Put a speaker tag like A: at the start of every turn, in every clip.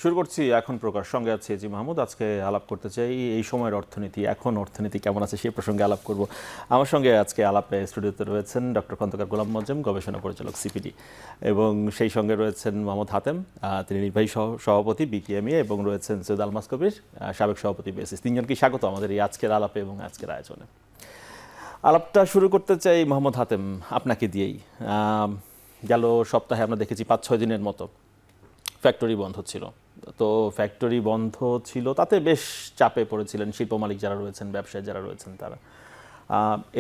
A: শুরু করছি এখন প্রকাশ, সঙ্গে আছে জি মাহমুদ। আজকে আলাপ করতে চাই এই সময়ের অর্থনীতি, এখন অর্থনীতি কেমন আছে সেই প্রসঙ্গে আলাপ করব। আমার সঙ্গে আজকে আলাপে স্টুডিওতে রয়েছেন ডক্টর খন্দকার গোলাম মোয়াজ্জেম, গবেষণা পরিচালক সিপিডি, এবং সেই সঙ্গে রয়েছেন মোহাম্মদ হাতেম, তিনি নির্বাহী সভাপতি বিকেএমইএ, এবং রয়েছেন সৈয়দ আলমাস কবির, সাবেক সভাপতি বেসিস। তিনজনকে স্বাগত আমাদের এই আজকের আলাপে এবং আজকের আয়োজনে। আলাপটা শুরু করতে চাই মোহাম্মদ হাতেম আপনাকে দিয়েই। গেল সপ্তাহে আমরা দেখেছি 5-6 দিনের মতো ফ্যাক্টরি বন্ধ ছিল। তো ফ্যাক্টরি বন্ধ ছিল, তাতে বেশ চাপে পড়েছিলেন শিল্প মালিক যারা রয়েছেন, ব্যবসায়ী যারা রয়েছেন তারা।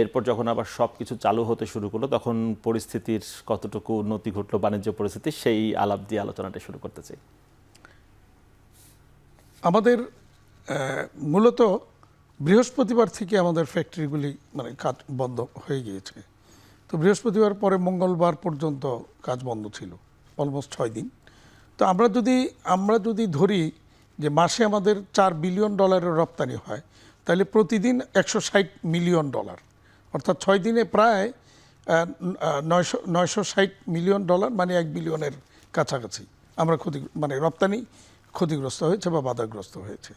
A: এরপর যখন আবার সব কিছু চালু হতে শুরু করলো, তখন পরিস্থিতির কতটুকু উন্নতি ঘটলো বাণিজ্য পরিস্থিতি, সেই আলাপ দিয়ে আলোচনাটা শুরু করতে চাই।
B: আমাদের মূলত বৃহস্পতিবার থেকে আমাদের ফ্যাক্টরিগুলি কাজ বন্ধ হয়ে গিয়েছে। তো বৃহস্পতিবার পরে মঙ্গলবার পর্যন্ত কাজ বন্ধ ছিল, অলমোস্ট 6 দিন। তো আমরা যদি ধরি যে মাসে আমাদের $4 বিলিয়ন রপ্তানি হয়, তাহলে প্রতিদিন $160 মিলিয়ন, অর্থাৎ 6 দিনে প্রায় $960 মিলিয়ন, মানে $1 বিলিয়নের কাছাকাছি আমরা রপ্তানি ক্ষতিগ্রস্ত হয়েছে বা বাধাগ্রস্ত হয়েছে।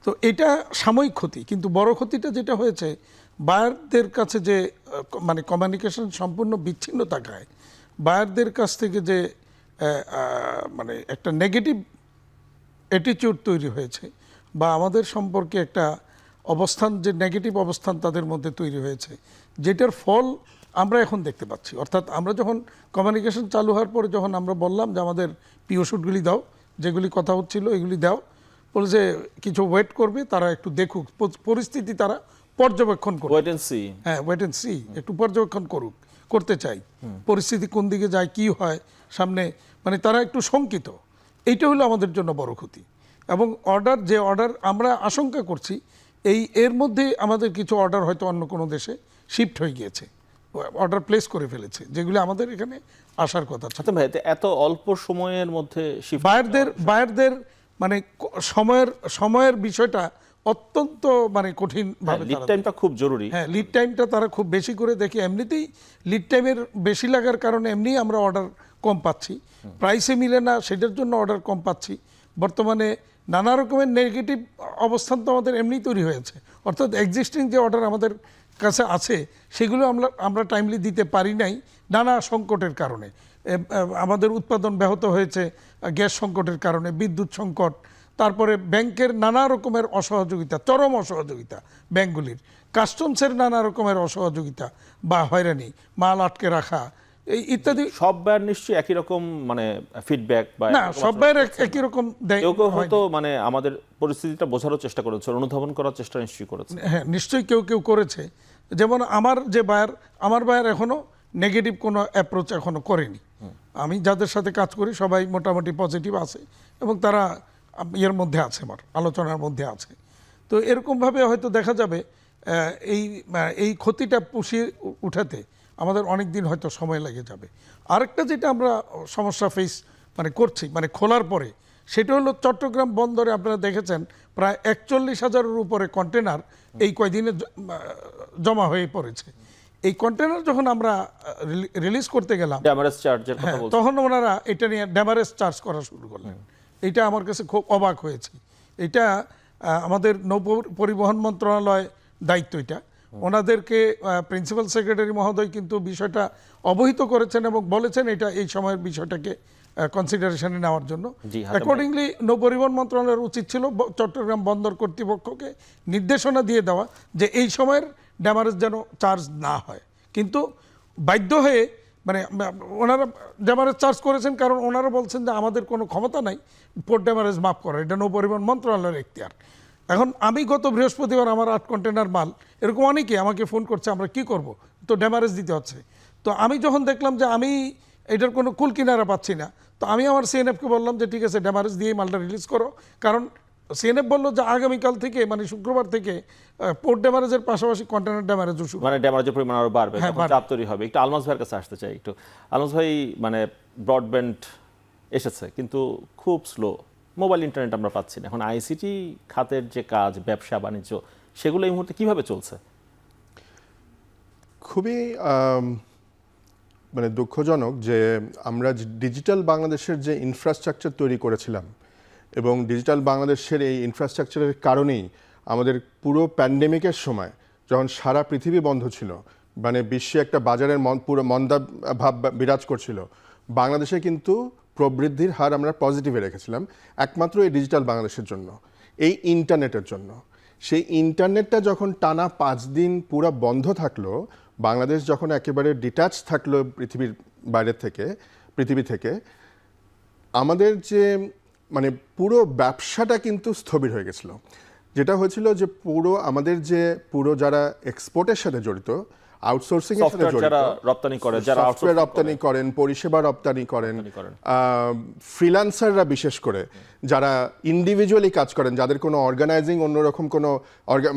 B: তো এটা সাময়িক ক্ষতি, কিন্তু বড় ক্ষতিটা যেটা হয়েছে, বায়ারদের কাছে যে কমিউনিকেশন সম্পূর্ণ বিচ্ছিন্ন থাকায় বায়ারদের কাছ থেকে যে একটা নেগেটিভ অ্যাটিটিউড তৈরি হয়েছে, বা আমাদের সম্পর্কে একটা অবস্থান, যে নেগেটিভ অবস্থান তাদের মধ্যে তৈরি হয়েছে, যেটার ফল আমরা এখন দেখতে পাচ্ছি। অর্থাৎ আমরা যখন কমিউনিকেশন চালু হওয়ার পরে যখন আমরা বললাম যে আমাদের পিওশুটগুলি দাও, যেগুলি কথা হচ্ছিল এগুলি দাও, বলে যে কিছু ওয়েট করবে, তারা একটু দেখুক পরিস্থিতি, তারা পর্যবেক্ষণ করুক,
A: ওয়েট এন্ড সি।
B: হ্যাঁ, ওয়েট এন্ড সি, একটু পর্যবেক্ষণ করতে চাই পরিস্থিতি কোন দিকে যায়, কি হয় সামনে, তারা একটু শঙ্কিত। এইটা হলো আমাদের জন্য বড় ক্ষতি। এবং যে অর্ডার আমরা আশঙ্কা করছি, এর মধ্যে আমাদের কিছু অর্ডার হয়তো অন্য কোনো দেশে শিফট হয়ে গিয়েছে, অর্ডার প্লেস করে ফেলেছে, যেগুলো আমাদের এখানে আসার কথা ছিল।
A: এত অল্প সময়ের মধ্যে
B: বায়ারদের সময়ের বিষয়টা অত্যন্ত কঠিন ভাবে,
A: লিড টাইমটা খুব জরুরি।
B: হ্যাঁ, লিড টাইমটা তারা খুব বেশি করে দেখে। এমনিতেই লিড টাইমের বেশি লাগার কারণে এমনিই আমরা অর্ডার কম পাচ্ছি, প্রাইসে মিলে না, সেটার জন্য অর্ডার কম পাচ্ছি। বর্তমানে নানা রকমের নেগেটিভ অবস্থান তো আমাদের এমনি তৈরি হয়েছে, অর্থাৎ এক্সিস্টিং যে অর্ডার আমাদের কাছে আছে সেগুলো আমরা টাইমলি দিতে পারি নাই নানা সংকটের কারণে। আমাদের উৎপাদন ব্যাহত হয়েছে গ্যাস সংকটের কারণে, বিদ্যুৎ সংকট, তারপরে ব্যাংকের নানা রকমের অসহযোগিতা, চরম অসহযোগিতা ব্যাংকগুলির, কাস্টমসের নানা রকমের অসহযোগিতা বা হয়রানি, মাল আটকে রাখা ইত্যাদি।
A: সব বায়ার নিশ্চয়ই একই রকম ফিডব্যাক বা
B: না, সব বায়ার একই রকম দেয়।
A: কেউ হয়তো আমাদের পরিস্থিতিটা বোঝারও চেষ্টা করেছে, অনুধাবন করার চেষ্টা নিশ্চয়ই করেছে।
B: হ্যাঁ, নিশ্চয়ই কেউ করেছে। যেমন আমার বায়ার এখনো নেগেটিভ কোনো অ্যাপ্রোচ এখনো করেনি। আমি যাদের সাথে কাজ করি সবাই মোটামুটি পজিটিভ আছে, এবং তারা এর মধ্যে আছে, আমার আলোচনার মধ্যে আছে। তো এরকমভাবে হয়তো দেখা যাবে এই ক্ষতিটা পুষিয়ে উঠাতে আমাদের অনেক দিন হয়তো সময় লেগে যাবে। আরেকটা যেটা আমরা সমস্যা ফেস করছি খোলার পরে, সেটা হলো চট্টগ্রাম বন্দরে আপনারা দেখেছেন প্রায় 41,000-এর উপরে কন্টেনার এই কয়দিনে জমা হয়ে পড়েছে। এই কন্টেনার যখন আমরা রিলিজ করতে গেলাম, তখন ওনারা এটা নিয়ে ড্যামারেজ চার্জ করা শুরু করলেন। এটা আমার কাছে খুব অবাক হয়েছে। এটা আমাদের নৌ পরিবহন মন্ত্রণালয় দায়িত্ব, এটা ওনাদেরকে প্রিন্সিপাল সেক্রেটারি মহোদয় কিন্তু বিষয়টা অবহিত করেছেন এবং বলেছেন এটা এই সময়ের বিষয়টাকে কনসিডারেশনে নেওয়ার জন্য। অ্যাকর্ডিংলি নৌ পরিবহন মন্ত্রণালয়ের উচিত ছিল চট্টগ্রাম বন্দর কর্তৃপক্ষকে নির্দেশনা দিয়ে দেওয়া যে এই সময়ের ড্যামারেজ যেন চার্জ না হয়। কিন্তু বাধ্য হয়ে ওনারা ড্যামারেজ চার্জ করেছেন, কারণ ওনারা বলছেন যে আমাদের কোনো ক্ষমতা নাই পোর্ট ড্যামারেজ মাফ করার, এটা নৌ পরিবহন মন্ত্রণালয়ের এখতিয়ার। এখন আমি গত বৃহস্পতিবার আমার 8 কন্টেনার মাল, এরকম অনেকে আমাকে ফোন করছে, আমরা কি করব, তো ড্যামারেজ দিতে হচ্ছে। তো আমি যখন দেখলাম যে আমি এটার কোনো কুল কিনারা পাচ্ছি না, তো আমি আমার সিএনএফকে বললাম যে ঠিক আছে, ড্যামারেজ দিয়ে মালটা রিলিজ করো। কারণ সিএনএফ বললো যে আগামীকাল থেকে শুক্রবার থেকে পোর্ট ড্যামারেজের পাশাপাশি কন্টেনার ড্যামারেজও শুরু,
A: ড্যামারেজের পরিমাণ আরো বাড়বে, চাপ তৈরি হবে। একটু আলমাস ভাইয়ের কাছে আসতে চাই। একটু আলমাস ভাই, ব্রডব্যান্ড এসেছে কিন্তু খুব স্লো, মোবাইল ইন্টারনেট আমরা পাচ্ছি না। এখন আইসিটি খাতের যে কাজ, ব্যবসা বাণিজ্য, সেগুলো এই মুহূর্তে কিভাবে চলছে?
C: খুবই দুঃখজনক যে আমরা ডিজিটাল বাংলাদেশের যে ইনফ্রাস্ট্রাকচার তৈরি করেছিলাম, এবং ডিজিটাল বাংলাদেশের এই ইনফ্রাস্ট্রাকচারের কারণেই আমাদের পুরো প্যান্ডেমিকের সময় যখন সারা পৃথিবী বন্ধ ছিল, মানে বিশ্বে একটা বাজারের পুরো মন্দা ভাব বিরাজ করছিল, বাংলাদেশে কিন্তু প্রবৃদ্ধির হার আমরা পজিটিভে রেখেছিলাম একমাত্র এই ডিজিটাল বাংলাদেশের জন্য, এই ইন্টারনেটের জন্য। সেই ইন্টারনেটটা যখন টানা 5 দিন পুরো বন্ধ থাকলো, বাংলাদেশ যখন একেবারে ডিট্যাচ থাকলো পৃথিবী থেকে, আমাদের যে মানে পুরো ব্যবসাটা কিন্তু স্থবির হয়ে গেছিল। যেটা হয়েছিল যে পুরো যারা এক্সপোর্টের সাথে জড়িত, আউটসোর্সিং এর সাথে জড়িত,
A: যারা রপ্তানি করে, যারা
C: সফটওয়্যার রপ্তানি করেন, পরিষেবা রপ্তানি করেন, ফ্রিল্যান্সাররা বিশেষ করে যারা ইন্ডিভিজুয়ালি কাজ করেন, যাদের কোনো অর্গানাইজিং অন্যরকম কোনো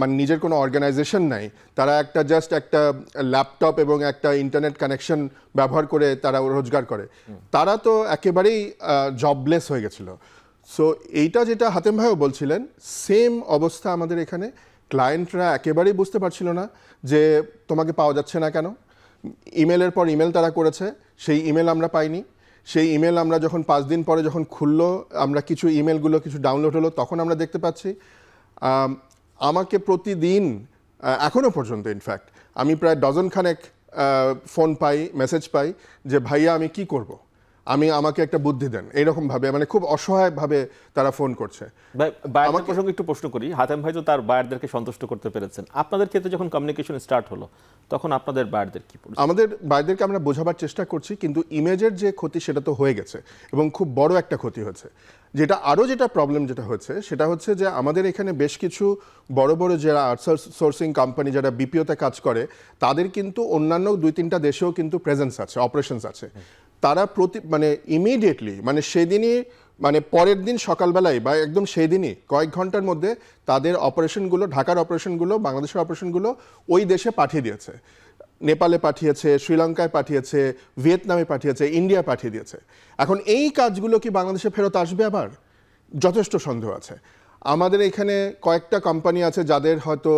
C: মানে নিজের কোনো অর্গানাইজেশন নাই, তারা জাস্ট একটা ল্যাপটপ এবং একটা ইন্টারনেট কানেকশন ব্যবহার করে তারা রোজগার করে, তারা তো একেবারেই জবলেস হয়ে গেছিল। সো এইটা যেটা হাতেম ভাইও বলছিলেন, সেম অবস্থা আমাদের এখানে। ক্লায়েন্টরা একেবারেই বুঝতে পারছিল না যে তোমাকে পাওয়া যাচ্ছে না কেন। ইমেলের পর ইমেল তারা করেছে, সেই ইমেল আমরা পাইনি। সেই ইমেল আমরা যখন 5 দিন পরে যখন খুললো, আমরা কিছু ইমেলগুলো কিছু ডাউনলোড হলো, তখন আমরা দেখতে পাচ্ছি আমাকে প্রতিদিন এখনও পর্যন্ত ইনফ্যাক্ট আমি প্রায় ডজনখানেক ফোন পাই, মেসেজ পাই যে ভাইয়া আমি কি করব, আমাকে একটা বুদ্ধি দেন, এইরকমভাবে মানে খুব অসহায়ভাবে তারা ফোন করছে।
A: বায়ারদের প্রসঙ্গে একটু প্রশ্ন করি, হাতেম ভাই তো তার বায়ারদেরকে সন্তুষ্ট করতে পেরেছেন, আপনাদের ক্ষেত্রে যখন কমিউনিকেশন স্টার্ট হলো তখন আপনাদের বায়ারদের কি পরিস্থিতি?
C: আমাদের বায়ারদেরকে আমরা বোঝাবার চেষ্টা করছি, কিন্তু ইমেজের যে ক্ষতি সেটা তো হয়ে গেছে এবং খুব বড় একটা ক্ষতি হয়েছে। যেটা প্রবলেম যেটা হচ্ছে সেটা হচ্ছে যে আমাদের এখানে বেশ কিছু বড় বড় যারা আউটসোর্সিং কোম্পানি যারা বিপিওতে কাজ করে, তাদের কিন্তু অন্যান্য 2-3টা দেশেও কিন্তু প্রেজেন্স আছে, অপারেশনস আছে। তারা মানে ইমিডিয়েটলি, মানে সেদিনই, মানে পরের দিন সকালবেলায় বা একদম সেই দিনই কয়েক ঘন্টার মধ্যে তাদের অপারেশনগুলো, ঢাকার অপারেশনগুলো, বাংলাদেশের অপারেশনগুলো ওই দেশে পাঠিয়ে দিয়েছে। নেপালে পাঠিয়েছে, শ্রীলঙ্কায় পাঠিয়েছে, ভিয়েতনামে পাঠিয়েছে, ইন্ডিয়া পাঠিয়ে দিয়েছে। এখন এই কাজগুলো কি বাংলাদেশে ফেরত আসবে? আবার যথেষ্ট সন্দেহ আছে। আমাদের এখানে কয়েকটা কোম্পানি আছে যাদের হয়তো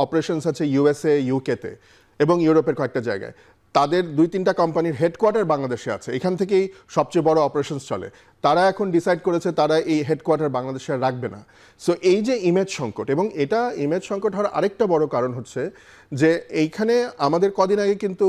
C: অপারেশনস আছে ইউএসএ, ইউকেতে এবং ইউরোপের কয়েকটা জায়গায়। তাদের 2-3টা কোম্পানির হেডকোয়ার্টার বাংলাদেশে আছে, এখান থেকেই সবচেয়ে বড় অপারেশনস চলে। তারা এখন ডিসাইড করেছে তারা এই হেডকোয়ার্টার বাংলাদেশে রাখবে না। সো এই যে ইমেজ সংকট, এবং এটা ইমেজ সংকট হওয়ার আরেকটা বড় কারণ হচ্ছে যে এইখানে আমাদের কদিন আগে কিন্তু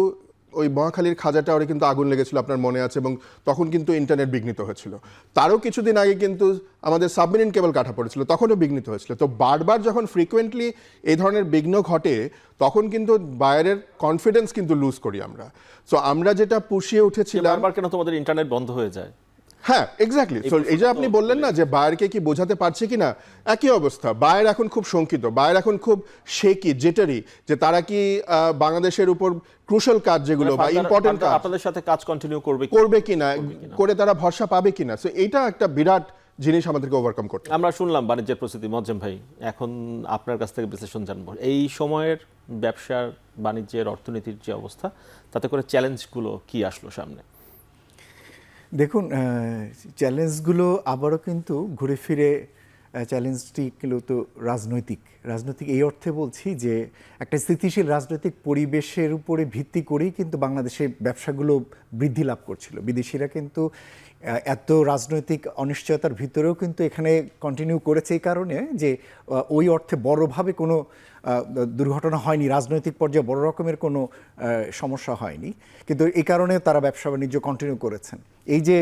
C: ওই মহাখালীর খাজা টাওয়ারে কিন্তু আগুন লেগেছিল, আপনার মনে আছে, এবং তখন কিন্তু ইন্টারনেট বিঘ্নিত হয়েছিল। তারও কিছুদিন আগে কিন্তু আমাদের সাবমেরিন কেবল কাটা পড়েছিল, তখনও বিঘ্নিত হয়েছিল। তো বারবার যখন ফ্রিকুয়েন্টলি এই ধরনের বিঘ্ন ঘটে, তখন কিন্তু বায়ারের কনফিডেন্স কিন্তু লুজ করি আমরা। সো আমরা যেটা পুষিয়ে উঠেছিলাম,
A: বারবার কেন তোমাদের ইন্টারনেট বন্ধ হয়ে যায়?
C: হ্যাঁ, এক্স্যাক্টলি। সো এই যে আপনি বললেন না যে বায়ারকে কি বোঝাতে পারছে কিনা, একই অবস্থা। বায়ার এখন খুব শঙ্কিত, বায়ার এখন খুব শেকি, জেটারি, যে তারা কি বাংলাদেশের উপর ক্রুশাল কাজ যেগুলো বা ইম্পর্টেন্ট কাজ
A: আপনাদের সাথে কাজ কন্টিনিউ করবে
C: কিনা, করে তারা ভরসা পাবে কিনা। সো এইটা একটা বিরাট জিনিস আমাদেরকে ওভারকাম করতে।
A: আমরা শুনলাম বাণিজ্যের প্রস্তুতি, মজ্জেম ভাই এখন আপনার কাছ থেকে বিশ্লেষণ জানবো। এই সময়ের ব্যবসার, বাণিজ্যের, অর্থনীতির যে অবস্থা, তাতে করে চ্যালেঞ্জগুলো কি আসলো সামনে?
D: দেখুন, চ্যালেঞ্জগুলো আবারও কিন্তু ঘুরে ফিরে চ্যালেঞ্জটি কিন্তু রাজনৈতিক এই অর্থে বলছি যে একটা স্থিতিশীল রাজনৈতিক পরিবেশের উপরে ভিত্তি করেই কিন্তু বাংলাদেশের ব্যবসাগুলো বৃদ্ধি লাভ করছিল। বিদেশিরা কিন্তু এত রাজনৈতিক অনিশ্চয়তার ভিতরেও কিন্তু এখানে কন্টিনিউ করেছে, এই কারণে যে ওই অর্থে বড়ভাবে কোনো দুর্ঘটনা হয়নি, রাজনৈতিক পর্যায়ে বড় রকমের কোনো সমস্যা হয়নি, কিন্তু এই কারণে তারা ব্যবসা বাণিজ্য কন্টিনিউ করেছেন। এই যে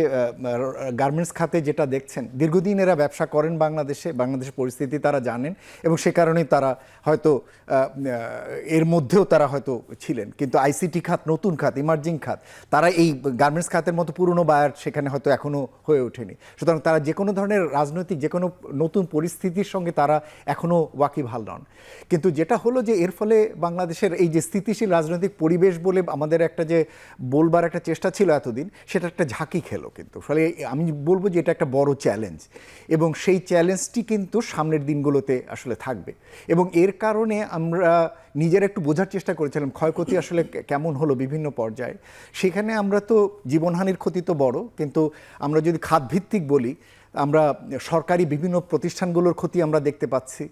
D: গার্মেন্টস খাতে যেটা দেখছেন, দীর্ঘদিন এরা ব্যবসা করেন বাংলাদেশের পরিস্থিতি তারা জানেন, এবং সে কারণেই তারা হয়তো এর মধ্যেও তারা হয়তো ছিলেন। কিন্তু আইসিটি খাত, নতুন খাত, ইমার্জিং খাত, তারা এই গার্মেন্টস খাতের মতো পুরনো বায়ার সেখানে হয়তো এখনও হয়ে ওঠেনি। সুতরাং তারা যে কোনো ধরনের রাজনৈতিক যে কোনো নতুন পরিস্থিতির সঙ্গে তারা এখনও ওয়াকিবহাল নন। কিন্তু যেটা হলো যে এর ফলে বাংলাদেশের এই যে স্থিতিশীল রাজনৈতিক পরিবেশ বলে আমাদের একটা যে বলবার একটা চেষ্টা ছিল এতদিন, সেটা একটা ঝাঁকি খেলো। কিন্তু ফলে আমি বলবো যে এটা একটা বড় চ্যালেঞ্জ, এবং সেই চ্যালেঞ্জটি কিন্তু সামনের দিনগুলোতে আসলে থাকবে। এবং এর কারণে আমরা নিজেরা একটু বোঝার চেষ্টা করেছিলাম ক্ষয়ক্ষতি আসলে কেমন হলো বিভিন্ন পর্যায়ে। সেখানে আমরা তো জীবনহানির ক্ষতি তো বড়, কিন্তু আমরা যদি খাতভিত্তিক বলি, আমরা সরকারি বিভিন্ন প্রতিষ্ঠানগুলোর ক্ষতি আমরা দেখতে পাচ্ছি,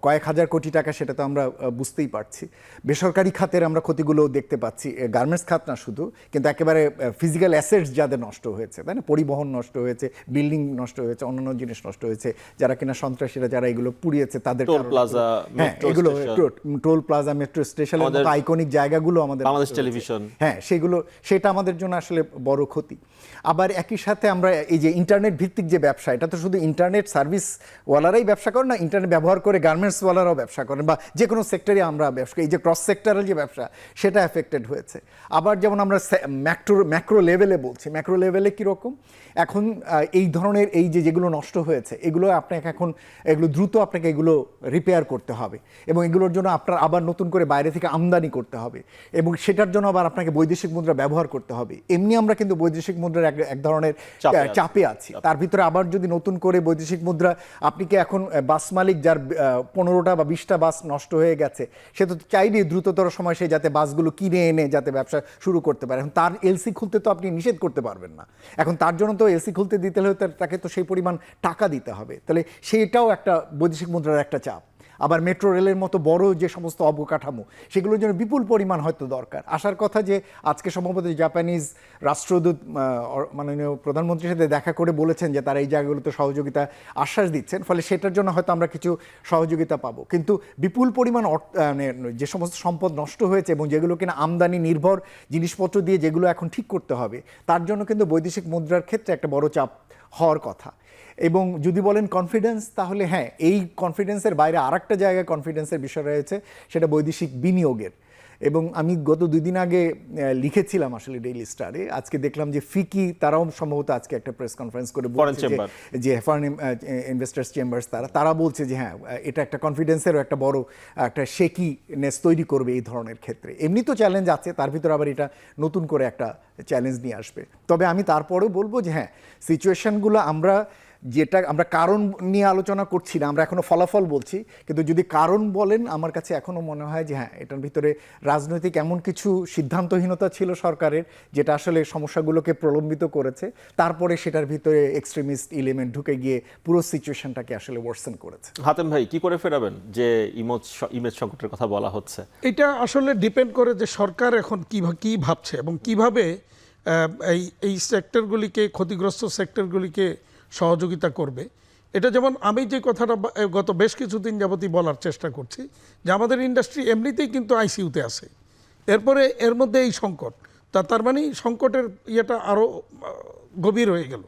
D: কয়েক হাজার কোটি টাকা, সেটা তো আমরা বুঝতেই পারছি। বেসরকারি খাতের আমরা ক্ষতিগুলো দেখতে পাচ্ছি, গার্মেন্টস খাত না শুধু, কিন্তু একেবারে ফিজিক্যাল অ্যাসেটস যাদের নষ্ট হয়েছে, তাই না, পরিবহন নষ্ট হয়েছে, বিল্ডিং নষ্ট হয়েছে, অন্যান্য জিনিস নষ্ট হয়েছে, যারা কিনা সন্ত্রাসীরা যারা এগুলো পুড়িয়েছে তাদের
A: টোল প্লাজা,
D: হ্যাঁ এগুলো টোল প্লাজা, মেট্রো স্টেশনের মতো আইকনিক জায়গাগুলো আমাদের,
A: বাংলাদেশ টেলিভিশন,
D: হ্যাঁ সেটা আমাদের জন্য আসলে বড় ক্ষতি। আবার একই সাথে আমরা এই যে ইন্টারনেট ভিত্তিক যে ব্যবসা, এটা তো শুধু ইন্টারনেট সার্ভিস ওয়ালারাই ব্যবসা করেন না, ইন্টারনেট ব্যবহার করে গার্মেন্টস ওয়ালারাও ব্যবসা করেন, বা যে কোনো সেক্টরে আমরা ব্যবসা করি। এই যে ক্রস সেক্টরাল যে ব্যবসা, সেটা এফেক্টেড হয়েছে। আবার যেমন আমরা ম্যাক্রো লেভেলে বলছি, ম্যাক্রো লেভেলে কীরকম এখন এই ধরনের এই যে যেগুলো নষ্ট হয়েছে, এগুলো আপনাকে এখন এগুলো দ্রুত আপনাকে এগুলো রিপেয়ার করতে হবে, এবং এগুলোর জন্য আপনার আবার নতুন করে বাইরে থেকে আমদানি করতে হবে, এবং সেটার জন্য আবার আপনাকে বৈদেশিক মুদ্রা ব্যবহার করতে হবে। এমনি আমরা কিন্তু বৈদেশিক মুদ্রার এক ধরনের চাপে আছি। তার ভিতরে আবার যদি নতুন করে বৈদেশিক মুদ্রা, আপনি কি এখন বাস মালিক যার 15টা বা 20টা বাস নষ্ট হয়ে গেছে, সে তো চাইলে দ্রুততর সময় সে যাতে বাসগুলো কিনে এনে যাতে ব্যবসা শুরু করতে পারে। এখন তার এলসি খুলতে তো আপনি নিষেধ করতে পারবেন না, এখন তার জন্য তো এলসি খুলতে দিতে হলে তাকে তো সেই পরিমাণ টাকা দিতে হবে, তাহলে সেইটাও একটা বৈদেশিক মুদ্রার একটা চাপ। আবার মেট্রো রেলের মতো বড় যে সমস্ত অবকাঠামো, সেগুলোর জন্য বিপুল পরিমাণ হয়তো দরকার। আসার কথা যে আজকে সম্ভবত জাপানিজ রাষ্ট্রদূত মাননীয় প্রধানমন্ত্রীর সাথে দেখা করে বলেছেন যে তারা এই জায়গাগুলোতে সহযোগিতা আশ্বাস দিচ্ছেন, ফলে সেটার জন্য হয়তো আমরা কিছু সহযোগিতা পাবো। কিন্তু বিপুল পরিমাণ যে সমস্ত সম্পদ নষ্ট হয়েছে এবং যেগুলো কিনা আমদানি নির্ভর জিনিসপত্র দিয়ে যেগুলো এখন ঠিক করতে হবে, তার জন্য কিন্তু বৈদেশিক মুদ্রার ক্ষেত্রে একটা বড় চাপ হওয়ার কথা। এবং যদি বলেন কনফিডেন্স, তাহলে হ্যাঁ, এই কনফিডেন্সের বাইরে আরেকটা জায়গায় কনফিডেন্সের বিষয় রয়েছে, সেটা বৈদেশিক বিনিয়োগের। এবং আমি গত 2 দিন আগে লিখেছিলাম আসলে ডেইলি স্টারে, আজকে দেখলাম যে ফিকি তারাও সম্ভবত আজকে একটা প্রেস কনফারেন্স করে বলছে যে ফরেন ইনভেস্টার্স চেম্বার্স তারা বলছে যে হ্যাঁ, এটা একটা কনফিডেন্সেরও একটা বড় একটা শেকিনেস তৈরি করবে এই ধরনের ক্ষেত্রে। এমনি তো চ্যালেঞ্জ আছে, তার ভিতরে আবার এটা নতুন করে একটা চ্যালেঞ্জ নিয়ে আসবে। তবে আমি তারপরেও বলবো যে হ্যাঁ, সিচুয়েশনগুলো যেটা আমরা কারণ নিয়ে আলোচনা করছি না, আমরা এখনো ফলাফল বলছি, কিন্তু যদি কারণ বলেন, আমার কাছে এখনো মনে হয় যে হ্যাঁ, এটার ভিতরে রাজনৈতিক এমন কিছু সিদ্ধান্তহীনতা ছিল সরকারের, যেটা আসলে সমস্যাগুলোকে প্রলম্বিত করেছে, তারপরে সেটার ভিতরে এক্সট্রিমিস্ট এলিমেন্ট ঢুকে গিয়ে পুরো সিচুয়েশনটাকে আসলে ওয়ার্সেন করেছে।
A: হাতেম ভাই, কি করে ফেরাবেন যে ইমেজ সংকটের কথা বলা হচ্ছে?
B: এটা আসলে ডিপেন্ড করে যে সরকার এখন কি ভাবছে এবং কিভাবে এই সেক্টরগুলিকে, ক্ষতিগ্রস্ত সেক্টরগুলিকে সহযোগিতা করবে। এটা যেমন আমি যে কথাটা গত বেশ কিছুদিন যাবতই বলার চেষ্টা করছি, যে আমাদের ইন্ডাস্ট্রি এমনিতেই কিন্তু আইসিইউতে আছে, এরপরে এর মধ্যে এই সংকট, তার মানে সংকটের ইয়েটা আরও গভীর হয়ে গেল।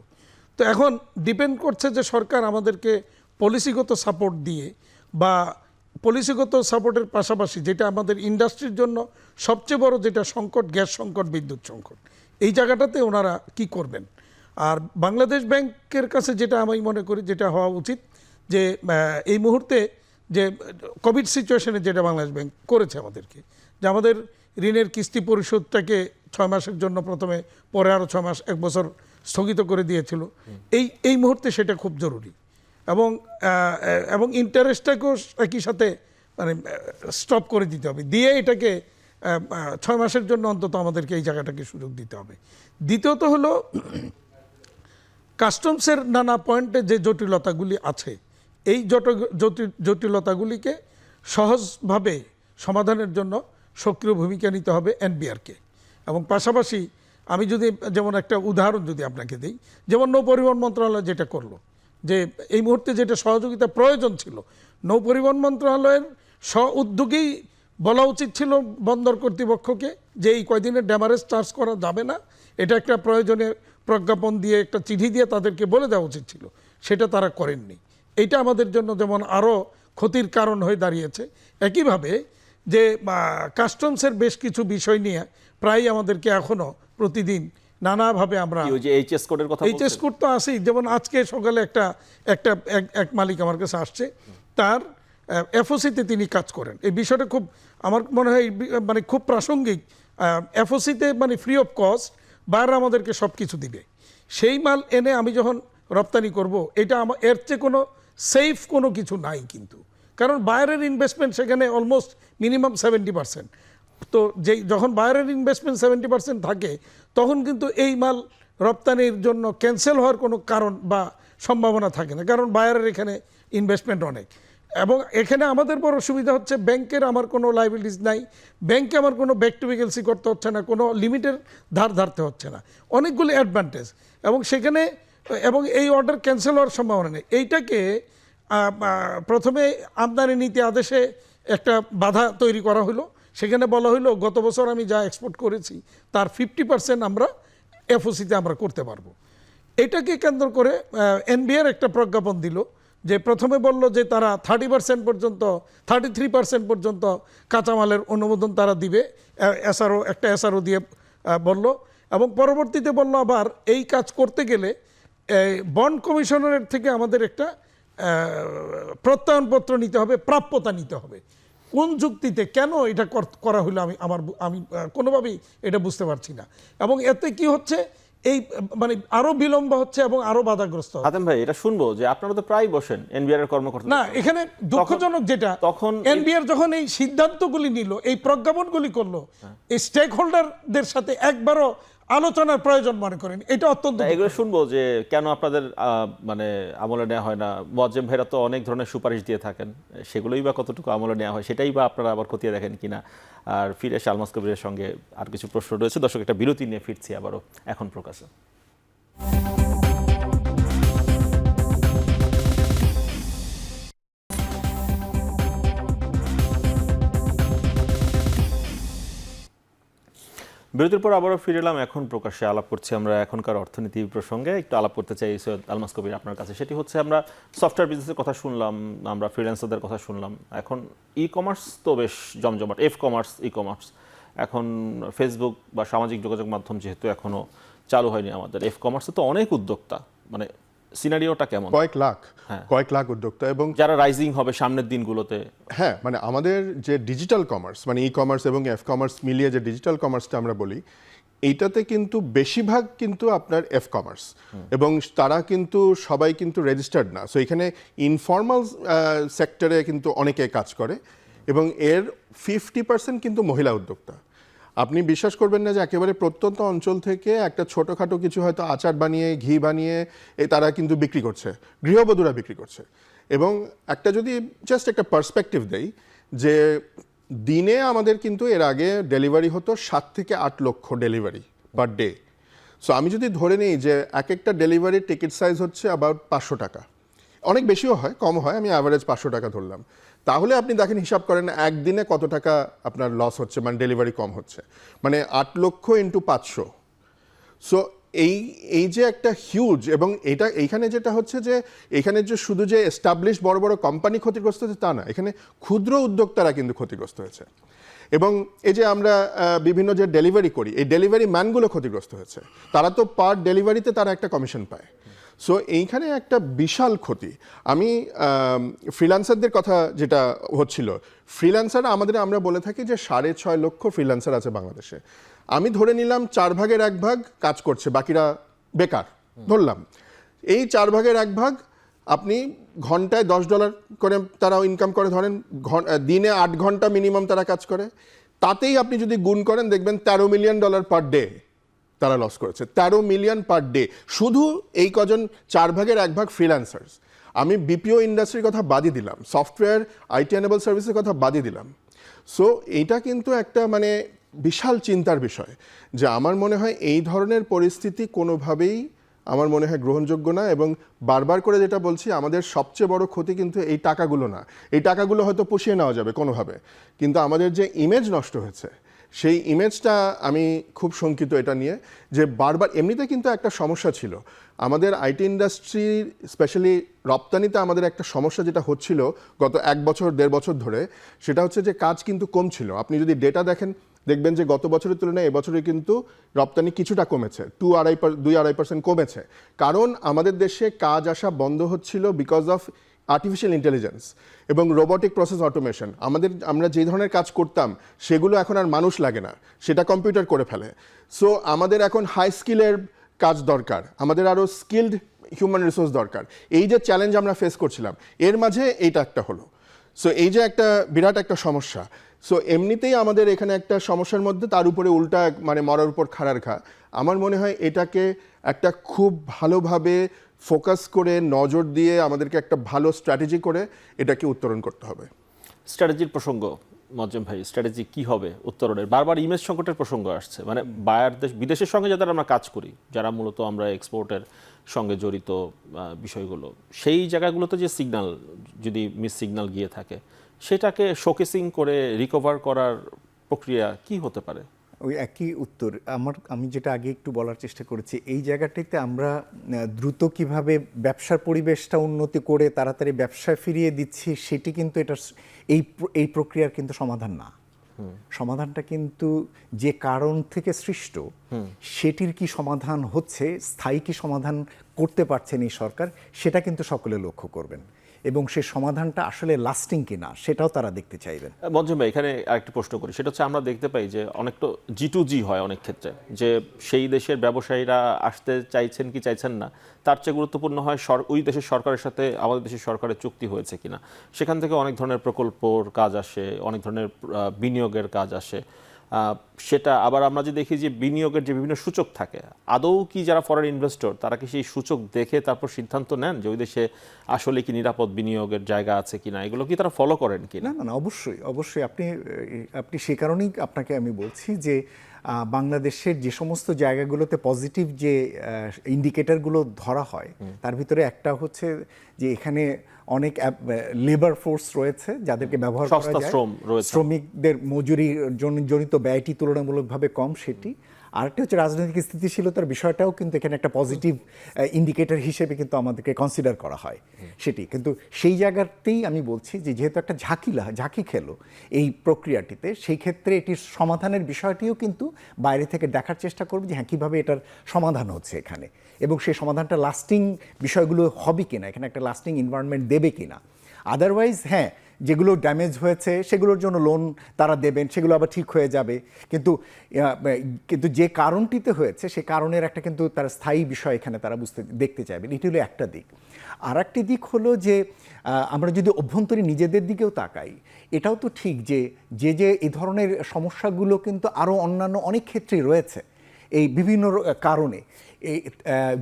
B: তো এখন ডিপেন্ড করছে যে সরকার আমাদেরকে পলিসিগত সাপোর্ট দিয়ে, বা পলিসিগত সাপোর্টের পাশাপাশি যেটা আমাদের ইন্ডাস্ট্রির জন্য সবচেয়ে বড় যেটা সংকট, গ্যাস সংকট, বিদ্যুৎ সংকট, এই জায়গাটাতে ওনারা কি করবেন। আর বাংলাদেশ ব্যাংকের কাছে যেটা আমি মনে করি যেটা হওয়া উচিত, যে এই মুহূর্তে যে কোভিড সিচুয়েশনে যেটা বাংলাদেশ ব্যাংক করেছে আমাদেরকে, যে আমাদের ঋণের কিস্তি পরিশোধটাকে 6 মাসের জন্য প্রথমে, পরে আরও 6 মাস, 1 বছর স্থগিত করে দিয়েছিল, এই মুহূর্তে সেটা খুব জরুরি। এবং ইন্টারেস্টটাকেও একই সাথে মানে স্টপ করে দিতে হবে, দিয়ে এটাকে 6 মাসের জন্য অন্তত আমাদেরকে এই জায়গাটাকে সুযোগ দিতে হবে। দ্বিতীয়ত হলো কাস্টমসের নানা পয়েন্টে যে জটিলতাগুলি আছে, এই জটিলতাগুলিকে সহজভাবে সমাধানের জন্য সক্রিয় ভূমিকা নিতে হবে এনবিআরকে। এবং পাশাপাশি আমি যদি যেমন একটা উদাহরণ যদি আপনাকে দিই, যেমন নৌপরিবহন মন্ত্রণালয় যেটা করলো, যে এই মুহূর্তে যেটা সহযোগিতা প্রয়োজন ছিল, নৌপরিবহন মন্ত্রণালয়ের উদ্যোগেই বলা উচিত ছিল বন্দর কর্তৃপক্ষকে যে এই কয়দিনের ড্যামারেজ চার্জ করা যাবে না, এটা একটা প্রয়োজনে প্রজ্ঞাপন দিয়ে, একটা চিঠি দিয়ে তাদেরকে বলে দেওয়া উচিত ছিল, সেটা তারা করেননি। এইটা আমাদের জন্য যেমন আরও ক্ষতির কারণ হয়ে দাঁড়িয়েছে। একইভাবে যে কাস্টমসের বেশ কিছু বিষয় নিয়ে প্রায় আমাদেরকে এখনও প্রতিদিন নানাভাবে আমরা
A: এইচএস কোডের কথা,
B: এইচএস কোড তো আসেই। যেমন আজকে সকালে এক মালিক আমার কাছে আসছে, তার এফওসিতে তিনি কাজ করেন, এই বিষয়টা খুব আমার মনে হয় মানে খুব প্রাসঙ্গিক। এফওসিতে মানে ফ্রি অফ কস্ট বাইরে আমাদেরকে সব কিছু দিবে, সেই মাল এনে আমি যখন রপ্তানি করব, এটা এর চেয়ে কোনো সেফ কোনো কিছু নাই কিন্তু, কারণ বাইরের ইনভেস্টমেন্ট সেখানে অলমোস্ট মিনিমাম 70%। তো যখন বাইরের ইনভেস্টমেন্ট 70% থাকে, তখন কিন্তু এই মাল রপ্তানির জন্য ক্যান্সেল হওয়ার কোনো কারণ বা সম্ভাবনা থাকে না, কারণ বাইরের এখানে ইনভেস্টমেন্ট অনেক। এবং এখানে আমাদের বড় সুবিধা হচ্ছে ব্যাংকের আমার কোনো লাইবিলিটিস নাই, ব্যাংকে আমার কোনো ব্যাক টু ভ্যাকেন্সি করতে হচ্ছে না, কোনো লিমিটের ধার ধারতে হচ্ছে না, অনেকগুলো অ্যাডভান্টেজ। এবং সেখানে এবং এই অর্ডার ক্যান্সেল হওয়ার সম্ভাবনা নেই। এইটাকে প্রথমে আমদানি নীতি আদেশে একটা বাধা তৈরি করা হলো। সেখানে বলা হলো গত বছর আমি যা এক্সপোর্ট করেছি তার 50% আমরা এফওসিতে আমরা করতে পারবো। এটাকে কেন্দ্র করে এনবিআর একটা প্রজ্ঞাপন দিল, যে প্রথমে বলল যে তারা 30% পর্যন্ত 33% পর্যন্ত কাঁচামালের অনুমোদন তারা দিবে, একটা এসআরও দিয়ে বলল। এবং পরবর্তীতে বলল আবার এই কাজ করতে গেলে বন্ড কমিশনারের থেকে আমাদের একটা প্রত্যয়নপত্র নিতে হবে, প্রাপ্যতা নিতে হবে। কোন যুক্তিতে কেন এটা করা হলো আমি কোনোভাবেই এটা বুঝতে পারছি না। এবং এতে কি হচ্ছে, এই মানে আরো বিলম্ব হচ্ছে এবং আরো বাধাগ্রস্ত হচ্ছে।
A: হাতেম ভাই, এটা শুনবো যে আপনারা তো প্রায় বসেন এনবিআর এর কর্মকর্তা।
B: না, এখানে দুঃখজনক যেটা
A: তখন
B: এনবিআর যখন এই সিদ্ধান্তগুলি নিল, এই প্রজ্ঞাপনগুলি করলো, এই স্টেক হোল্ডারদের সাথে একবারও আলোচনার প্রয়োজন মনে করেন। এটা অত্যন্ত
A: এগুলো শুনবো যে কেন আপনাদের মানে আমলে নেওয়া হয় না। মোয়াজ্জেম ভাইরা তো অনেক ধরনের সুপারিশ দিয়ে থাকেন, সেগুলোই বা কতটুকু আমলে নেওয়া হয় সেটাই বা আপনারা আবার খতিয়ে দেখেন কিনা। আর ফিরে এসে আলমাস কবিরের সঙ্গে আর কিছু প্রশ্ন রয়েছে। দর্শক, একটা বিরতি নিয়ে ফিরছি আবারও এখন প্রকাশে। বিরতির পর আবারও ফিরে এলাম এখন প্রকাশ্যে। আলাপ করছি আমরা এখনকার অর্থনীতি প্রসঙ্গে। একটু আলাপ করতে চাই সৈয়দ আলমাস কবির আপনার কাছে। সেটি হচ্ছে, আমরা সফটওয়্যার বিজনেসের কথা শুনলাম, আমরা ফ্রিল্যান্সারদের কথা শুনলাম, এখন ই কমার্স তো বেশ জমজমাট, এফ কমার্স, ই কমার্স। এখন ফেসবুক বা সামাজিক যোগাযোগ মাধ্যম যেহেতু এখনো চালু হয়নি আমাদের, এফ কমার্সে তো অনেক উদ্যোক্তা, মানে সিনারিওটা কেমন?
C: কয়েক লাখ উদ্যোক্তা এবং
A: যারা রাইজিং হবে সামনের দিনগুলোতে।
C: হ্যাঁ, মানে আমাদের যে ডিজিটাল কমার্স, মানে ই কমার্স এবং এফ কমার্স মিলিয়ে যে ডিজিটাল কমার্সটা আমরা বলি, এইটাতে কিন্তু বেশিরভাগ কিন্তু আপনার এফ কমার্স, এবং তারা কিন্তু সবাই কিন্তু রেজিস্টার্ড না। সো এখানে ইনফর্মাল সেক্টরে কিন্তু অনেকে কাজ করে, এবং এর 50% কিন্তু মহিলা উদ্যোক্তা। আপনি বিশ্বাস করবেন না যে একেবারে প্রত্যন্ত অঞ্চল থেকে একটা ছোটোখাটো কিছু হয়তো আচার বানিয়ে, ঘি বানিয়ে তারা কিন্তু বিক্রি করছে, গৃহবধূরা বিক্রি করছে। এবং একটা যদি জাস্ট একটা পার্সপেক্টিভ দেই, যে দিনে আমাদের কিন্তু এর আগে ডেলিভারি হতো 7 থেকে 8 লক্ষ ডেলিভারি পার ডে। সো আমি যদি ধরে নিই যে এক একটা ডেলিভারির টিকিট সাইজ হচ্ছে আবার 500 টাকা, অনেক বেশিও হয়, কম হয়, আমি অ্যাভারেজ 500 টাকা ধরলাম, তাহলে আপনি দেখেন, হিসাব করেন একদিনে কত টাকা আপনার লস হচ্ছে, মানে ডেলিভারি কম হচ্ছে, মানে 8 লক্ষ ইন্টু 500। সো এই যে একটা হিউজ, এবং এইখানে যেটা হচ্ছে যে এখানে যে শুধু যে এস্টাবলিশ বড় বড় কোম্পানি ক্ষতিগ্রস্ত হচ্ছে তা না, এখানে ক্ষুদ্র উদ্যোক্তারা কিন্তু ক্ষতিগ্রস্ত হয়েছে। এবং এই যে আমরা বিভিন্ন যে ডেলিভারি করি, এই ডেলিভারি ম্যানগুলো ক্ষতিগ্রস্ত হয়েছে। তারা তো পার ডেলিভারিতে তারা একটা কমিশন পায়। সো এইখানে একটা বিশাল ক্ষতি। আমি ফ্রিল্যান্সারদের কথা যেটা হচ্ছিল, ফ্রিল্যান্সার আমরা বলে থাকি যে 6.5 লক্ষ ফ্রিল্যান্সার আছে বাংলাদেশে। আমি ধরে নিলাম 4 ভাগের 1 ভাগ কাজ করছে, বাকিরা বেকার ধরলাম। এই 4 ভাগের 1 ভাগ আপনি ঘন্টায় $10 করে তারা ইনকাম করে, ধরেন দিনে 8 ঘন্টা মিনিমাম তারা কাজ করে, তাতেই আপনি যদি গুণ করেন দেখবেন $13 মিলিয়ন পার ডে তারা লস করেছে। 13 মিলিয়ন পার ডে, শুধু এই কজন 4 ভাগের 1 ভাগ ফ্রিল্যান্সার্স। আমি বিপিও ইন্ডাস্ট্রির কথা বাদই দিলাম, সফটওয়্যার আইটি এনেবল সার্ভিসের কথা বাদই দিলাম। সো এইটা কিন্তু একটা মানে বিশাল চিন্তার বিষয়, যে আমার মনে হয় এই ধরনের পরিস্থিতি কোনোভাবেই আমার মনে হয় গ্রহণযোগ্য না। এবং বারবার করে যেটা বলছি, আমাদের সবচেয়ে বড় ক্ষতি কিন্তু এই টাকাগুলো না। এই টাকাগুলো হয়তো পুষিয়ে নেওয়া যাবে কোনোভাবে, কিন্তু আমাদের যে ইমেজ নষ্ট হয়েছে, সেই ইমেজটা আমি খুব শঙ্কিত এটা নিয়ে, যে বারবার এমনিতে কিন্তু একটা সমস্যা ছিল আমাদের আইটি ইন্ডাস্ট্রি, স্পেশালি রপ্তানিতে আমাদের একটা সমস্যা যেটা হচ্ছিল গত 1 বছর 1.5 বছর ধরে, সেটা হচ্ছে যে কাজ কিন্তু কম ছিল। আপনি যদি ডেটা দেখেন দেখবেন যে গত বছরের তুলনায় এবছরে কিন্তু রপ্তানি কিছুটা কমেছে, 2-2.5% কমেছে। কারণ আমাদের দেশে কাজ আসা বন্ধ হচ্ছিল বিকজ অফ আর্টিফিশিয়াল ইন্টেলিজেন্স এবং রোবোটিক প্রসেস অটোমেশন। আমরা যে ধরনের কাজ করতাম সেগুলো এখন আর মানুষ লাগে না, সেটা কম্পিউটার করে ফেলে। সো আমাদের এখন হাই স্কিলের কাজ দরকার, আমাদের আরও স্কিলড হিউম্যান রিসোর্স দরকার। এই যে চ্যালেঞ্জ আমরা ফেস করছিলাম, এর মাঝে এইটা একটা হলো। সো এই যে একটা বিরাট একটা সমস্যা। সো এমনিতেই আমাদের এখানে একটা সমস্যার মধ্যে তার উপরে উল্টা মানে মরার উপর খাড়ার ঘা। আমার মনে হয় এটাকে একটা খুব ভালোভাবে ফোকাস করে নজর দিয়ে আমাদেরকে একটা ভালো স্ট্র্যাটেজি করে এটাকে উত্তরণ করতে হবে।
A: স্ট্র্যাটেজির প্রসঙ্গ, মজ্জেম ভাই, স্ট্র্যাটেজি কি হবে উত্তরণের? বারবার ইমেজ সংকটের প্রসঙ্গ আসছে, মানে বায়ার দেশ বিদেশের সঙ্গে যাদের আমরা কাজ করি, যারা মূলত আমরা এক্সপোর্টের সঙ্গে জড়িত বিষয়গুলো, সেই জায়গাগুলোতে যে সিগন্যাল, যদি মিস সিগন্যাল গিয়ে থাকে, সেটাকে শোকেসিং করে রিকভার করার প্রক্রিয়া কি হতে পারে?
D: ওই একই উত্তর আমি যেটা আগে একটু বলার চেষ্টা করেছি, এই জায়গাটিতে আমরা দ্রুত কিভাবে ব্যবসার পরিবেশটা উন্নতি করে তাড়াতাড়ি ব্যবসায় ফিরিয়ে দিচ্ছি, সেটি কিন্তু এটা এই প্রক্রিয়ার কিন্তু সমাধান না। সমাধানটা কিন্তু যে কারণ থেকে সৃষ্ট সেটির কি সমাধান হচ্ছে, স্থায়ী কি সমাধান করতে পারছেন এই সরকার, সেটা কিন্তু সকলে লক্ষ্য করবেন, এবং সে সমাধানটা আসলে লাস্টিং কিনা সেটাও তারা দেখতে চাইবেন।
A: মজ্জেম ভাই, এখানে আরেকটি প্রশ্ন করি, সেটা হচ্ছে আমরা দেখতে পাই যে অনেকটা G2G হয় অনেক ক্ষেত্রে, যে সেই দেশের ব্যবসায়ীরা আসতে চাইছেন কি চাইছেন না, তার চেয়ে গুরুত্বপূর্ণ হয় ওই দেশের সরকারের সাথে আমাদের দেশের সরকারের চুক্তি হয়েছে কিনা। সেখান থেকে অনেক ধরনের প্রকল্পর কাজ আসে, অনেক ধরনের বিনিয়োগের কাজ আসে। সেটা আবার আমরা যে দেখি যে বিনিয়োগের যে বিভিন্ন সূচক থাকে, আদৌ কি যারা ফরেন ইনভেস্টর তারা কি সেই সূচক দেখে তারপর সিদ্ধান্ত নেন যে ওই দেশে আসলে কি নিরাপদ বিনিয়োগের জায়গা আছে কিনা, এগুলো কি তারা ফলো করেন কিনা?
D: না, অবশ্যই অবশ্যই আপনি সে কারণেই আপনাকে আমি বলছি যে বাংলাদেশের যে সমস্ত জায়গাগুলোতে পজিটিভ যে ইন্ডিকেটরগুলো ধরা হয়, তার ভিতরে একটা হচ্ছে যে এখানে অনেক লেবার ফোর্স রয়েছে যাদেরকে ব্যবহার করা যায়, শ্রমিকদের মজুরির জনিত ব্যয়টি তুলনামূলকভাবে কম, সেটি। আরেকটা হচ্ছে রাজনৈতিক স্থিতিশীলতার বিষয়টাও কিন্তু এখানে একটা পজিটিভ ইন্ডিকেটর হিসেবে কিন্তু আমাদেরকে কনসিডার করা হয় সেটি। কিন্তু সেই জায়গাতেই আমি বলছি যে যেহেতু একটা ঝাঁকি খেলো এই প্রক্রিয়াটিতে, সেই ক্ষেত্রে এটির সমাধানের বিষয়টিও কিন্তু বাইরে থেকে দেখার চেষ্টা করবে যে হ্যাঁ কীভাবে এটার সমাধান হচ্ছে এখানে, এবং সেই সমাধানটা লাস্টিং বিষয়গুলো হবে কিনা, এখানে একটা লাস্টিং এনভায়রনমেন্ট দেবে কিনা। আদারওয়াইজ হ্যাঁ, যেগুলো ড্যামেজ হয়েছে সেগুলোর জন্য লোন তারা দেবেন, সেগুলো আবার ঠিক হয়ে যাবে, কিন্তু যে কারণটিতে হয়েছে সে কারণের একটা কিন্তু তার স্থায়ী বিষয় এখানে তারা দেখতে চাইবেন। এটি হলো একটা দিক। আর একটি দিক হলো যে আমরা যদি অভ্যন্তরীণ নিজেদের দিকেও তাকাই, এটাও তো ঠিক যে এই ধরনের সমস্যাগুলো কিন্তু আরও অন্যান্য অনেক ক্ষেত্রেই রয়েছে এই বিভিন্ন কারণে।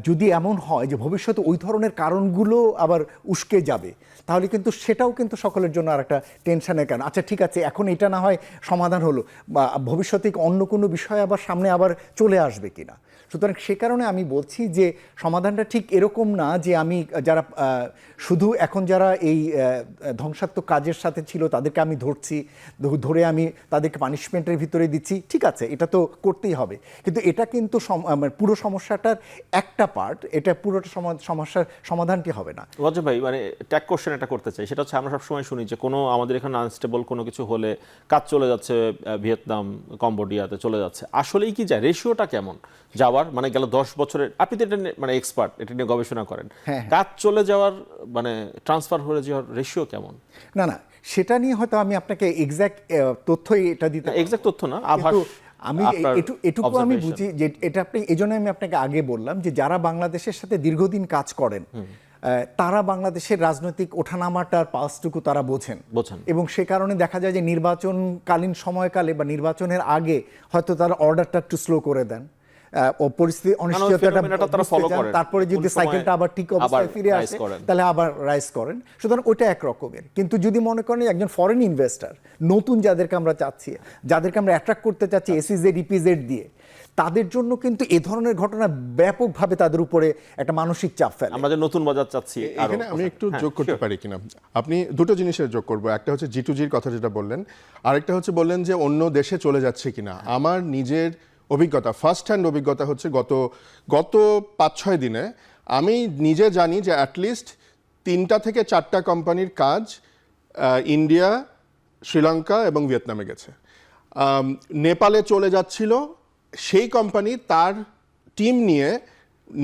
D: যদি এমন হয় যে ভবিষ্যতে ওই ধরনের কারণগুলো আবার উস্কে যাবে, তাহলে কিন্তু সেটাও কিন্তু সকলের জন্য আর একটা টেনশনের কারণ। আচ্ছা ঠিক আছে, এখন এটা না হয় সমাধান হলো, বা ভবিষ্যতে অন্য কোনো বিষয় আবার সামনে আবার চলে আসবে কিনা। সুতরাং সে কারণে আমি বলছি যে সমাধানটা ঠিক এরকম না যে আমি যারা শুধু এখন যারা এই ধ্বংসাত্মক কাজের সাথে ছিল তাদেরকে আমি ধরে আমি তাদেরকে পানিশমেন্টের ভিতরে দিচ্ছি, ঠিক আছে এটা তো করতেই হবে, কিন্তু এটা কিন্তু পুরো সমস্যাটার একটা পার্ট, এটা পুরোটা সমস্যার সমাধানটি হবে না।
A: মজ্জেম ভাই, মানে ট্যাগ কোশ্চেন এটা করতে চাই, সেটা হচ্ছে আমরা সবসময় শুনি যে কোনো আমাদের এখানে আনস্টেবল কোনো কিছু হলে কাজ চলে যাচ্ছে ভিয়েতনাম, কম্বোডিয়াতে চলে যাচ্ছে, আসলেই কি যায়? রেশিওটা কেমন যাওয়ার, মানে গেল 10 বছরের, আপনি তো এটা মানে এক্সপার্ট, এটা নিয়ে গবেষণা করেন, কাজ চলে যাওয়ার মানে ট্রান্সফার হয়ে যাওয়ার রেশিও কেমন?
D: না সেটা নিয়ে হয়তো আমি আপনাকে এক্সাক্ট তথ্য এটা দিতে,
A: এক্সাক্ট তথ্য না, আভাস,
D: আমি এটুকু আমি বুঝি যে এটা এই জন্য আমি আপনাকে আগে বললাম যে যারা বাংলাদেশের সাথে দীর্ঘদিন কাজ করেন তারা বাংলাদেশের রাজনৈতিক ওঠানামাটার পালসটুকু তারা বোঝেন, এবং সে কারণে দেখা যায় যে নির্বাচনকালীন সময়কালে বা নির্বাচনের আগে হয়তো তারা অর্ডারটা একটু স্লো করে দেন, পরিস্থিতি অনিশ্চয়তাটা তারপরে যদি সাইকেলটা আবার ঠিক অবস্থায় ফিরে আসে তাহলে আবার রাইজ করেন। সুতরাং ওইটা একরকমের। কিন্তু যদি মনে করেন একজন ফরেন ইনভেস্টার নতুন যাদেরকে আমরা চাচ্ছি, যাদেরকে আমরা অ্যাট্রাক্ট করতে চাচ্ছি এসইজেড ইপিজেড দিয়ে, তাদের জন্য কিন্তু এ ধরনের ঘটনা ব্যাপকভাবে তাদের উপরে একটা মানসিক চাপ ফেলে।
A: আমরা যে নতুন বাজার চাচ্ছি,
C: এখানে আমি একটু যোগ করতে পারি কিনা, আপনি দুটো জিনিসের যোগ করবো, একটা হচ্ছে G2Gর কথা যেটা বললেন, আরেকটা হচ্ছে বললেন যে অন্য দেশে চলে যাচ্ছে কিনা। আমার নিজের অভিজ্ঞতা, ফার্স্ট হ্যান্ড অভিজ্ঞতা হচ্ছে গত 5-6 দিনে আমি নিজে জানি যে অ্যাটলিস্ট 3টা থেকে 4টা কোম্পানির কাজ ইন্ডিয়া, শ্রীলঙ্কা এবং ভিয়েতনামে গেছে। নেপালে চলে যাচ্ছিল, সেই কোম্পানি তার টিম নিয়ে,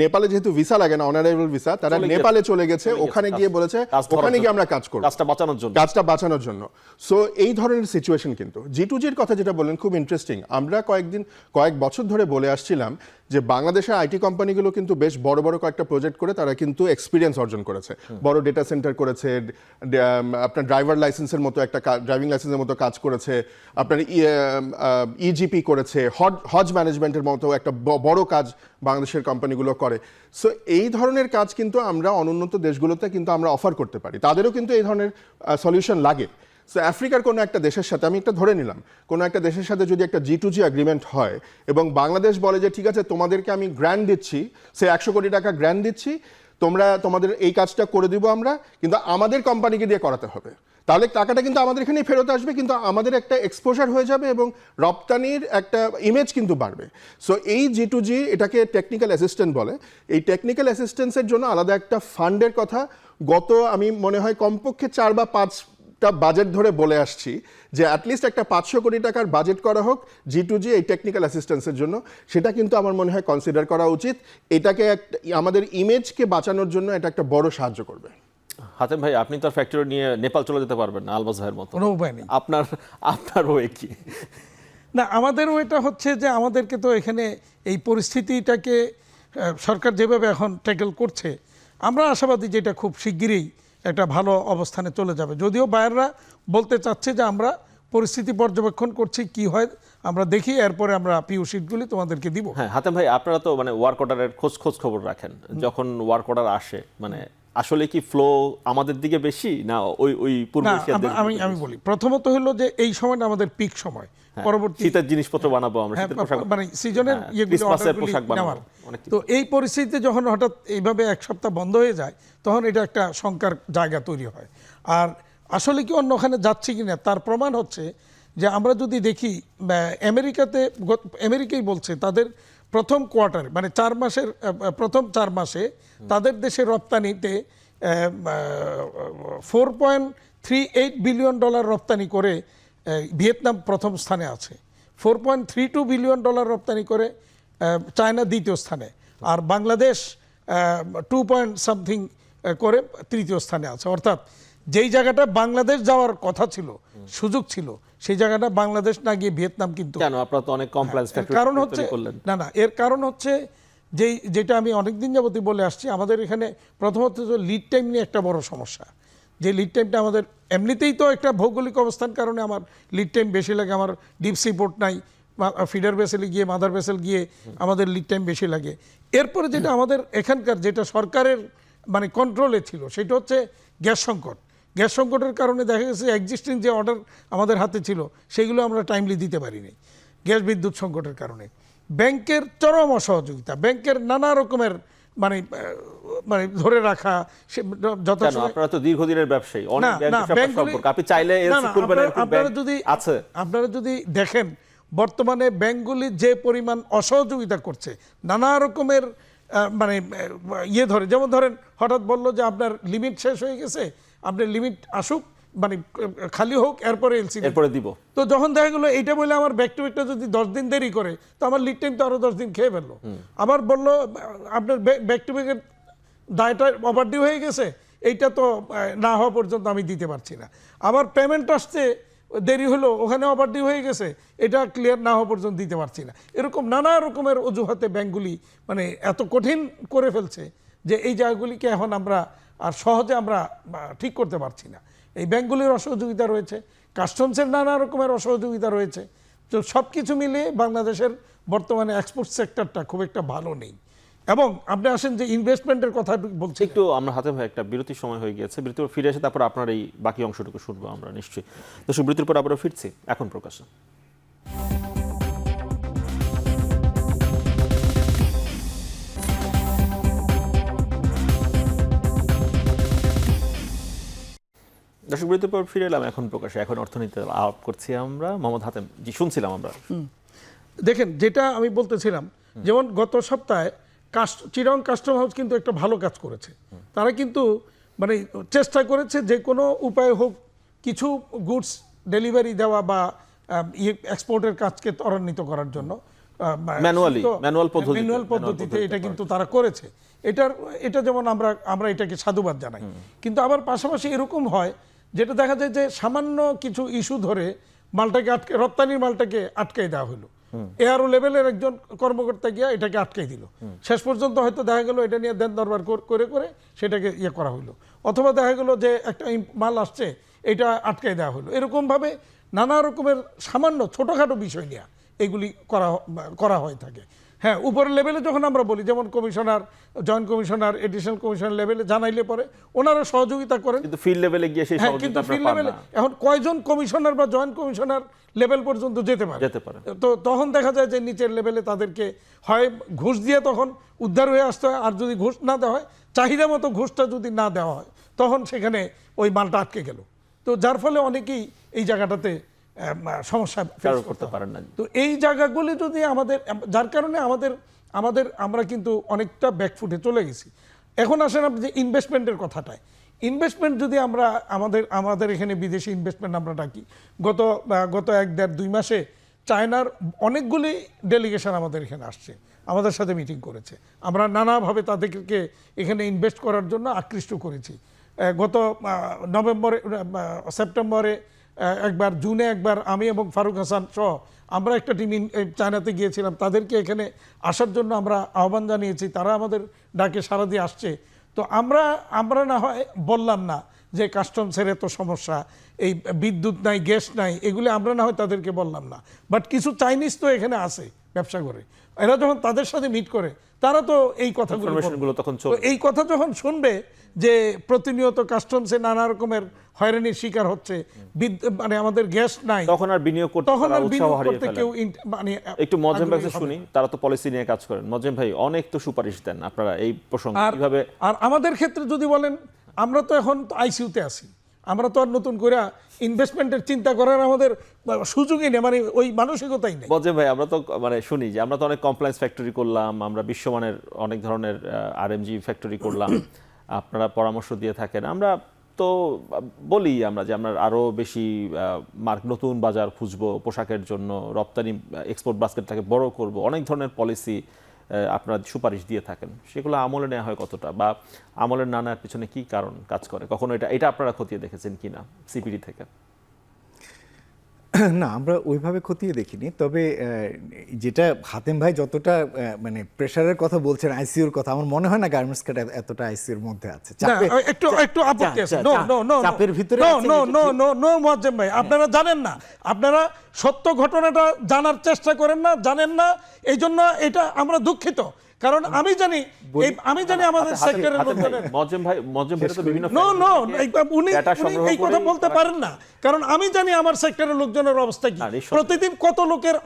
C: নেপালে যেহেতু ভিসা লাগে না, অনারেবল ভিসা, তারা নেপালে চলে গেছে, ওখানে গিয়ে বলেছে ওখানে গিয়ে আমরা কাজ করব কাজটা বাঁচানোর জন্য। সো এই ধরনের সিচুয়েশন কিন্তু G2Gর কথা যেটা বললেন খুব ইন্টারেস্টিং। আমরা কয়েক বছর ধরে বলে আসছিলাম যে বাংলাদেশের আইটি কোম্পানিগুলো কিন্তু বেশ বড় বড় কয়েকটা প্রজেক্ট করে তারা কিন্তু এক্সপিরিয়েন্স অর্জন করেছে, বড় ডেটা সেন্টার করেছে, আপনার ড্রাইভার লাইসেন্সের মতো একটা ড্রাইভিং লাইসেন্সের মতো কাজ করেছে, আপনার ইজিপি করেছে, হজ ম্যানেজমেন্টের মতো একটা বড় কাজ বাংলাদেশের কোম্পানিগুলো করে। সো এই ধরনের কাজ কিন্তু আমরা অনুন্নত দেশগুলোতে কিন্তু আমরা অফার করতে পারি, তাদেরও কিন্তু এই ধরনের সলিউশন লাগে। সো আফ্রিকার কোনো একটা দেশের সাথে, আমি একটা ধরে নিলাম, কোনো একটা দেশের সাথে যদি একটা G2G এগ্রিমেন্ট হয় এবং বাংলাদেশ বলে যে ঠিক আছে তোমাদেরকে আমি গ্র্যান্ট দিচ্ছি, সে 100 কোটি টাকা গ্র্যান্ট দিচ্ছি, তোমাদের এই কাজটা করে দিব আমরা, কিন্তু আমাদের কোম্পানিকে দিয়ে করাতে হবে, তাহলে টাকাটা কিন্তু আমাদের এখানেই ফেরত আসবে, কিন্তু আমাদের একটা এক্সপোজার হয়ে যাবে এবং রপ্তানির একটা ইমেজ কিন্তু বাড়বে। সো এই G2G এটাকে টেকনিক্যাল অ্যাসিস্ট্যান্ট বলে। এই টেকনিক্যাল অ্যাসিস্ট্যান্সের জন্য আলাদা একটা ফান্ডের কথা আমি মনে হয় কমপক্ষে 4 বা 5টা বাজেট ধরে বলে আসছি যে অ্যাটলিস্ট একটা 500 কোটি টাকার বাজেট করা হোক G2G এই টেকনিক্যাল অ্যাসিস্ট্যান্সের জন্য। সেটা কিন্তু আমার মনে হয় কনসিডার করা উচিত। এটাকে আমাদের ইমেজকে বাঁচানোর জন্য এটা একটা বড় সাহায্য করবে।
A: হাতেম ভাই, আপনি তো আর ফ্যাক্টরি নিয়ে নেপাল চলে যেতে পারবেন না আলবাজ ভাইয়ের মতো,
B: কোনো উপায় নেই।
A: আপনার ওয়ে কি?
B: না, আমাদেরও এটা হচ্ছে যে আমাদেরকে তো এখানে এই পরিস্থিতিটাকে সরকার যেভাবে এখন ট্যাকেল করছে, আমরা আশাবাদী যে এটা খুব শিগগিরই একটা ভালো অবস্থানে চলে যাবে। যদিও বায়াররা বলতে চাচ্ছে যে আমরা পরিস্থিতি পর্যবেক্ষণ করছি, কি হয় আমরা দেখি, এরপরে আমরা পিউ শিটগুলি তোমাদেরকে দিব।
A: হ্যাঁ হাতেম ভাই, আপনারা তো মানে ওয়ার্ক অর্ডারের খোঁজ খবর রাখেন, যখন ওয়ার্ক অর্ডার আসে মানে আসলে কি ফ্লো আমাদের দিকে বেশি না ওই পূর্ব এশিয়ার দেশগুলোতে?
B: আমি বলি, প্রথমত হলো যে এই সময়টা আমাদের পিক সময়, পরবর্তী
A: শীতের জিনিসপত্র বানাবো আমরা, শীতের পোশাক,
B: মানে সিজনের
A: ক্রিসমাসের পোশাক বানাবো অনেক কিছু।
B: তো এই পরিস্থিতিতে যখন হঠাৎ এইভাবে এক সপ্তাহ বন্ধ হয়ে যায়, তখন এটা একটা শঙ্কার জায়গা তৈরি হয়। আর আসলে কি অন্য ওখানে যাচ্ছে কিনা তার প্রমাণ হচ্ছে যে আমরা যদি দেখি আমেরিকাই বলছে তাদের প্রথম কোয়ার্টারে মানে 4 মাসের প্রথম 4 মাসে তাদের দেশের রপ্তানিতে $4.38 বিলিয়ন রপ্তানি করে ভিয়েতনাম প্রথম স্থানে আছে, $4.32 বিলিয়ন রপ্তানি করে চায়না দ্বিতীয় স্থানে, আর বাংলাদেশ 2 করে তৃতীয় স্থানে আছে। অর্থাৎ যেই জায়গাটা বাংলাদেশ যাওয়ার কথা ছিল, সুযোগ ছিল, সেই জায়গাটা বাংলাদেশ না গিয়ে ভিয়েতনাম কিন্তু।
A: কেন আপনারা তো অনেক কমপ্লেক্স ফ্যাক্টরি
B: কারণ হচ্ছে না এর কারণ হচ্ছে যেটা আমি অনেকদিন যাবতই বলে আসছি, আমাদের এখানে প্রথমত লিড টাইম নিয়ে একটা বড় সমস্যা। যে লিড টাইমটা আমাদের এমনিতেই তো একটা ভৌগোলিক অবস্থান কারণে আমার লিড টাইম বেশি লাগে, আমার ডিপ সি পোর্ট নাই, ফিডার ভেসেলে গিয়ে মাদার ভেসেল গিয়ে আমাদের লিড টাইম বেশি লাগে। এরপরে যেটা আমাদের এখানকার যেটা সরকারের মানে কন্ট্রোলে ছিল সেটা হচ্ছে গ্যাস সংকট। গ্যাস সংকটের কারণে দেখা গেছে এক্সিস্টিং যে অর্ডার আমাদের হাতে ছিল সেগুলো আমরা টাইমলি দিতে পারিনি গ্যাস বিদ্যুৎ সংকটের কারণে। ব্যাংকের চরম অসহযোগিতা, ব্যাংকের নানা রকমের মানে মানে ধরে রাখা,
A: আপনারা তো দীর্ঘদিনের ব্যবসায়ী, অনেক ব্যাংকের সম্পর্ক, আপনি চাইলে এলসি খুলবেন।
B: আপনারা যদি দেখেন বর্তমানে ব্যাংকগুলি যে পরিমাণ অসহযোগিতা করছে, নানা রকমের মানে ধরে, যেমন ধরেন হঠাৎ বললো যে আপনার লিমিট শেষ হয়ে গেছে, আপনার লিমিট আসুক মানে খালি হোক, এরপরে এলসি
A: এরপরে দিব। তো
B: যখন দেখা গেলো এইটা বলে আমার ব্যাক টু ব্যাকটা যদি 10 দিন দেরি করে, তো আমার লিড টাইম তো আরো 10 দিন খেয়ে ফেললো। আবার বললো আপনার ব্যাক টু ব্যাকের দায়টা ওভারডিউ হয়ে গেছে, এইটা তো না হওয়া পর্যন্ত আমি দিতে পারছি না। আবার পেমেন্ট আসতে দেরি হলো, ওখানে ওভারডিউ হয়ে গেছে, এটা ক্লিয়ার না হওয়া পর্যন্ত দিতে পারছি না। এরকম নানা রকমের অজুহাতে ব্যাংকগুলি মানে এত কঠিন করে ফেলছে যে এই জায়গাগুলিকে এখন আমরা আর সহজে আমরা ঠিক করতে পারছি না। এই ব্যাংকগুলির অসহযোগিতা রয়েছে, কাস্টমসের নানা রকমের অসহযোগিতা রয়েছে। তো সব কিছু মিলিয়ে বাংলাদেশের বর্তমানে এক্সপোর্ট সেক্টরটা খুব একটা ভালো নেই। এবং আপনি আসেন যে ইনভেস্টমেন্টের কথা বলছি,
A: একটু আমরা হাতে ভাই একটা বিরতির সময় হয়ে গিয়েছে, বিরতির ফিরে এসে তারপর আপনার এই বাকি অংশটুকু শুনবো আমরা নিশ্চয়ই। দর্শক, বিরতির পর আবারও ফিরছি এখন প্রকাশে। দর্শক, বিরতির পর ফিরে এলাম এখন প্রকাশে। এখন অর্থনীতি আলাপ করছি আমরা। মোহাম্মদ হাতেম জি, শুনছিলাম আমরা।
B: দেখেন যেটা আমি বলতেছিলাম, যেমন গত সপ্তাহে চিরং কাস্টম হাউস কিন্তু একটা ভালো কাজ করেছে। তারা কিন্তু মানে চেষ্টা করেছে যে কোনো উপায় হোক কিছু গুডস ডেলিভারি দেওয়া বা এক্সপোর্টের কাজকে ত্বরান্বিত করার জন্য ম্যানুয়াল পদ্ধতিতে এটা কিন্তু তারা করেছে। এটা যেমন আমরা এটাকে সাধুবাদ জানাই। কিন্তু আবার পাশাপাশি এরকম হয় যেটা দেখা যায় যে সামান্য কিছু ইস্যু ধরে মালটাকে রপ্তানির মালটাকে আটকে দেওয়া হলো। এআরও লেভেলের একজন কর্মকর্তা গিয়া এটাকে আটকে দিল। শেষ পর্যন্ত হয়তো দেখা গেল এটা নিয়ে দেন দরবার করে করে সেটাকে ইয়ে করা হলো, অথবা দেখা গেল যে একটা মাল আসছে এটা আটকে দেওয়া হলো। এরকমভাবে নানা রকমের সামান্য ছোটোখাটো বিষয় নিয়ে এগুলি করা হয়ে থাকে। হ্যাঁ, উপরের লেভেলে যখন আমরা বলি, যেমন commissioner, joint commissioner, additional commissioner লেভেলে জানাইলে পরে ওনারা সহযোগিতা করেন,
A: কিন্তু ফিল্ড লেভেলে গিয়ে সেই
B: হ্যাঁ,
A: সহযোগিতা
B: কিন্তু
A: আপনারা
B: ফিল্ড
A: পান
B: লেভেলে
A: না।
B: এখন কয়জন কমিশনার বা জয়েন্ট কমিশনার লেভেল পর্যন্ত যেতে পারে। তো তখন দেখা যায় যে নিচের লেভেলে তাদেরকে হয় ঘুষ দিয়ে তখন উদ্ধার হয়ে আসতে হয়, আর যদি ঘুষ না দেওয়া হয়, চাহিদা মতো ঘুষটা যদি না দেওয়া হয়, তখন সেখানে ওই মালটা আটকে গেল। তো যার ফলে অনেকেই এই জায়গাটাতে সমস্যা ফেস করতে পারেন না। তো এই জায়গাগুলি যদি আমাদের, যার কারণে আমরা কিন্তু অনেকটা ব্যাকফুটে চলে গেছি। এখন আসেন আপনি যে ইনভেস্টমেন্টের কথাটায়, ইনভেস্টমেন্ট যদি আমরা আমাদের এখানে বিদেশি ইনভেস্টমেন্ট আমরা ডাকি, গত 1-1.5-2 মাসে চায়নার অনেকগুলি ডেলিগেশন আমাদের এখানে আসছে, আমাদের সাথে মিটিং করেছে। আমরা নানাভাবে তাদেরকে এখানে ইনভেস্ট করার জন্য আকৃষ্ট করেছি। গত সেপ্টেম্বরে একবার, জুনে একবার আমি এবং ফারুক হাসান সহ আমরা একটা টিম চায়নাতে গিয়েছিলাম। তাদেরকে এখানে আসার জন্য আমরা আহ্বান জানিয়েছি, তারা আমাদের ডাকে সাড়া দিয়ে আসছে। তো আমরা না হয় বললাম না যে কাস্টমসের এত সমস্যা, এই বিদ্যুৎ নাই, গ্যাস নাই, এগুলো আমরা না হয় তাদেরকে বললাম না, বাট কিছু চাইনিজ তো এখানে আসে ব্যবসা করে। এরা যখন তাদের সাথে মিট করে, তারা তো এই কথাগুলো
A: তখন
B: এই কথা যখন শুনবে যে প্রতিনিয়ত কাস্টমসে নানা রকমের হয়রানির শিকার হচ্ছে, মানে আমাদের গ্যাস নাই,
A: তখন আর বিনিয়োগ করতে
B: কেউ মানে
A: একটু মজেম ভাই শুনি, তারা তো পলিসি নিয়ে কাজ করেন। মজেম ভাই, অনেক তো সুপারিশ দেন আপনারা এই প্রসঙ্গে, কিভাবে?
B: আর আমাদের ক্ষেত্রে যদি বলেন, আমরা তো এখন আইসিইউতে আছি, আমরা তো আর নতুন করে ইনভেস্টমেন্টের চিন্তা করার আমাদের সুযোগই নেই, মানে ওই মানসিকতাই নেই।
A: মজেম ভাই, আমরা তো মানে শুনি যে আমরা তো অনেক কমপ্লায়েন্স ফ্যাক্টরি করলাম, আমরা বিশ্বমানের অনেক ধরনের আরএমজি ফ্যাক্টরি করলাম, আপনারা পরামর্শ দিয়ে থাকেন। আমরা তো বলি আমরা যে আমরা আরও বেশি নতুন বাজার খুঁজবো পোশাকের জন্য, রপ্তানি এক্সপোর্ট বাস্কেটটাকে বড় করব, অনেক ধরনের পলিসি আপনারা সুপারিশ দিয়ে থাকেন। সেগুলো আমলে নেওয়া হয় কতটা, বা আমলের না নেওয়ার পিছনে কি কারণ কাজ করে? কখনো এটা আপনারা খতিয়ে দেখেছেন কিনা সিপিডি থেকে?
D: না, আমরা ওইভাবে খতিয়ে দেখিনি। তবে যেটা হাতেম ভাই যতটা মানে প্রেশারের কথা বলছেন, আইসিইউর কথা, আমার মনে হয় না গার্মেন্টস কাট এতটা আইসিইউর মধ্যে আছে।
B: একটু আপত্তি আছে। চাপের ভিতরে নো মুয়াজ্জেম ভাই, আপনারা জানেন না, আপনারা সত্য ঘটনাটা জানার চেষ্টা করেন না, জানেন না, এই জন্য এটা আমরা দুঃখিত। কারণ আমি জানি আমাদের সেক্টরের লোকজনের
A: তো বিভিন্ন
B: উনি এই কথা বলতে পারেন না, কারণ আমি জানি আমার সেক্টরের লোকজনের অবস্থা কি। প্রতিদিন কত লোকের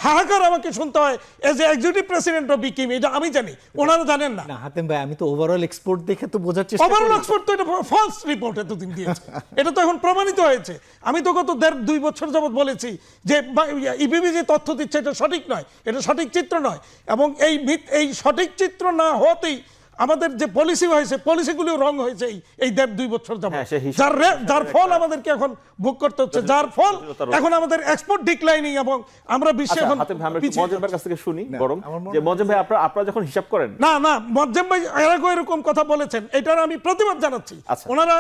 B: হাহাকার আমাকে শুনতে হয় as a executive president of বিকিম, এটা আমি জানি, ওনারা জানেন না।
D: হাতেম ভাই, আমি তো ওভারঅল এক্সপোর্ট দেখে তো বোঝার চেষ্টা করি।
B: ওভারঅল এক্সপোর্ট তো এটা ফলস রিপোর্ট এতদিন দিয়েছে, এটা তো এখন প্রমাণিত হয়েছে। আমি তো গত 1.5-2 বছর যাবত বলেছি যে ইপিবি যে তথ্য দিচ্ছে এটা সঠিক নয়, এটা সঠিক চিত্র নয়, এবং এই সঠিক চিত্র না হতেই আমাদের যে পলিসি হয়েছে, পলিসিগুলিও রং হয়েছে এই 1.5-2 বছর যাবত, যার ফল আমাদেরকে এখন ভোগ করতে হচ্ছে, যার ফল এখন আমাদের এক্সপোর্ট ডিক্লাইনিং, এবং আমরা বিশ্বে এখন
A: মজেম ভাইয়ের কাছ থেকে শুনি বরং, যে মজেম ভাই আপনারা যখন হিসাব করেন।
B: না মজেম ভাই এরকম কথা বলেছেন, এটার আমি প্রতিবাদ জানাচ্ছি। ওনারা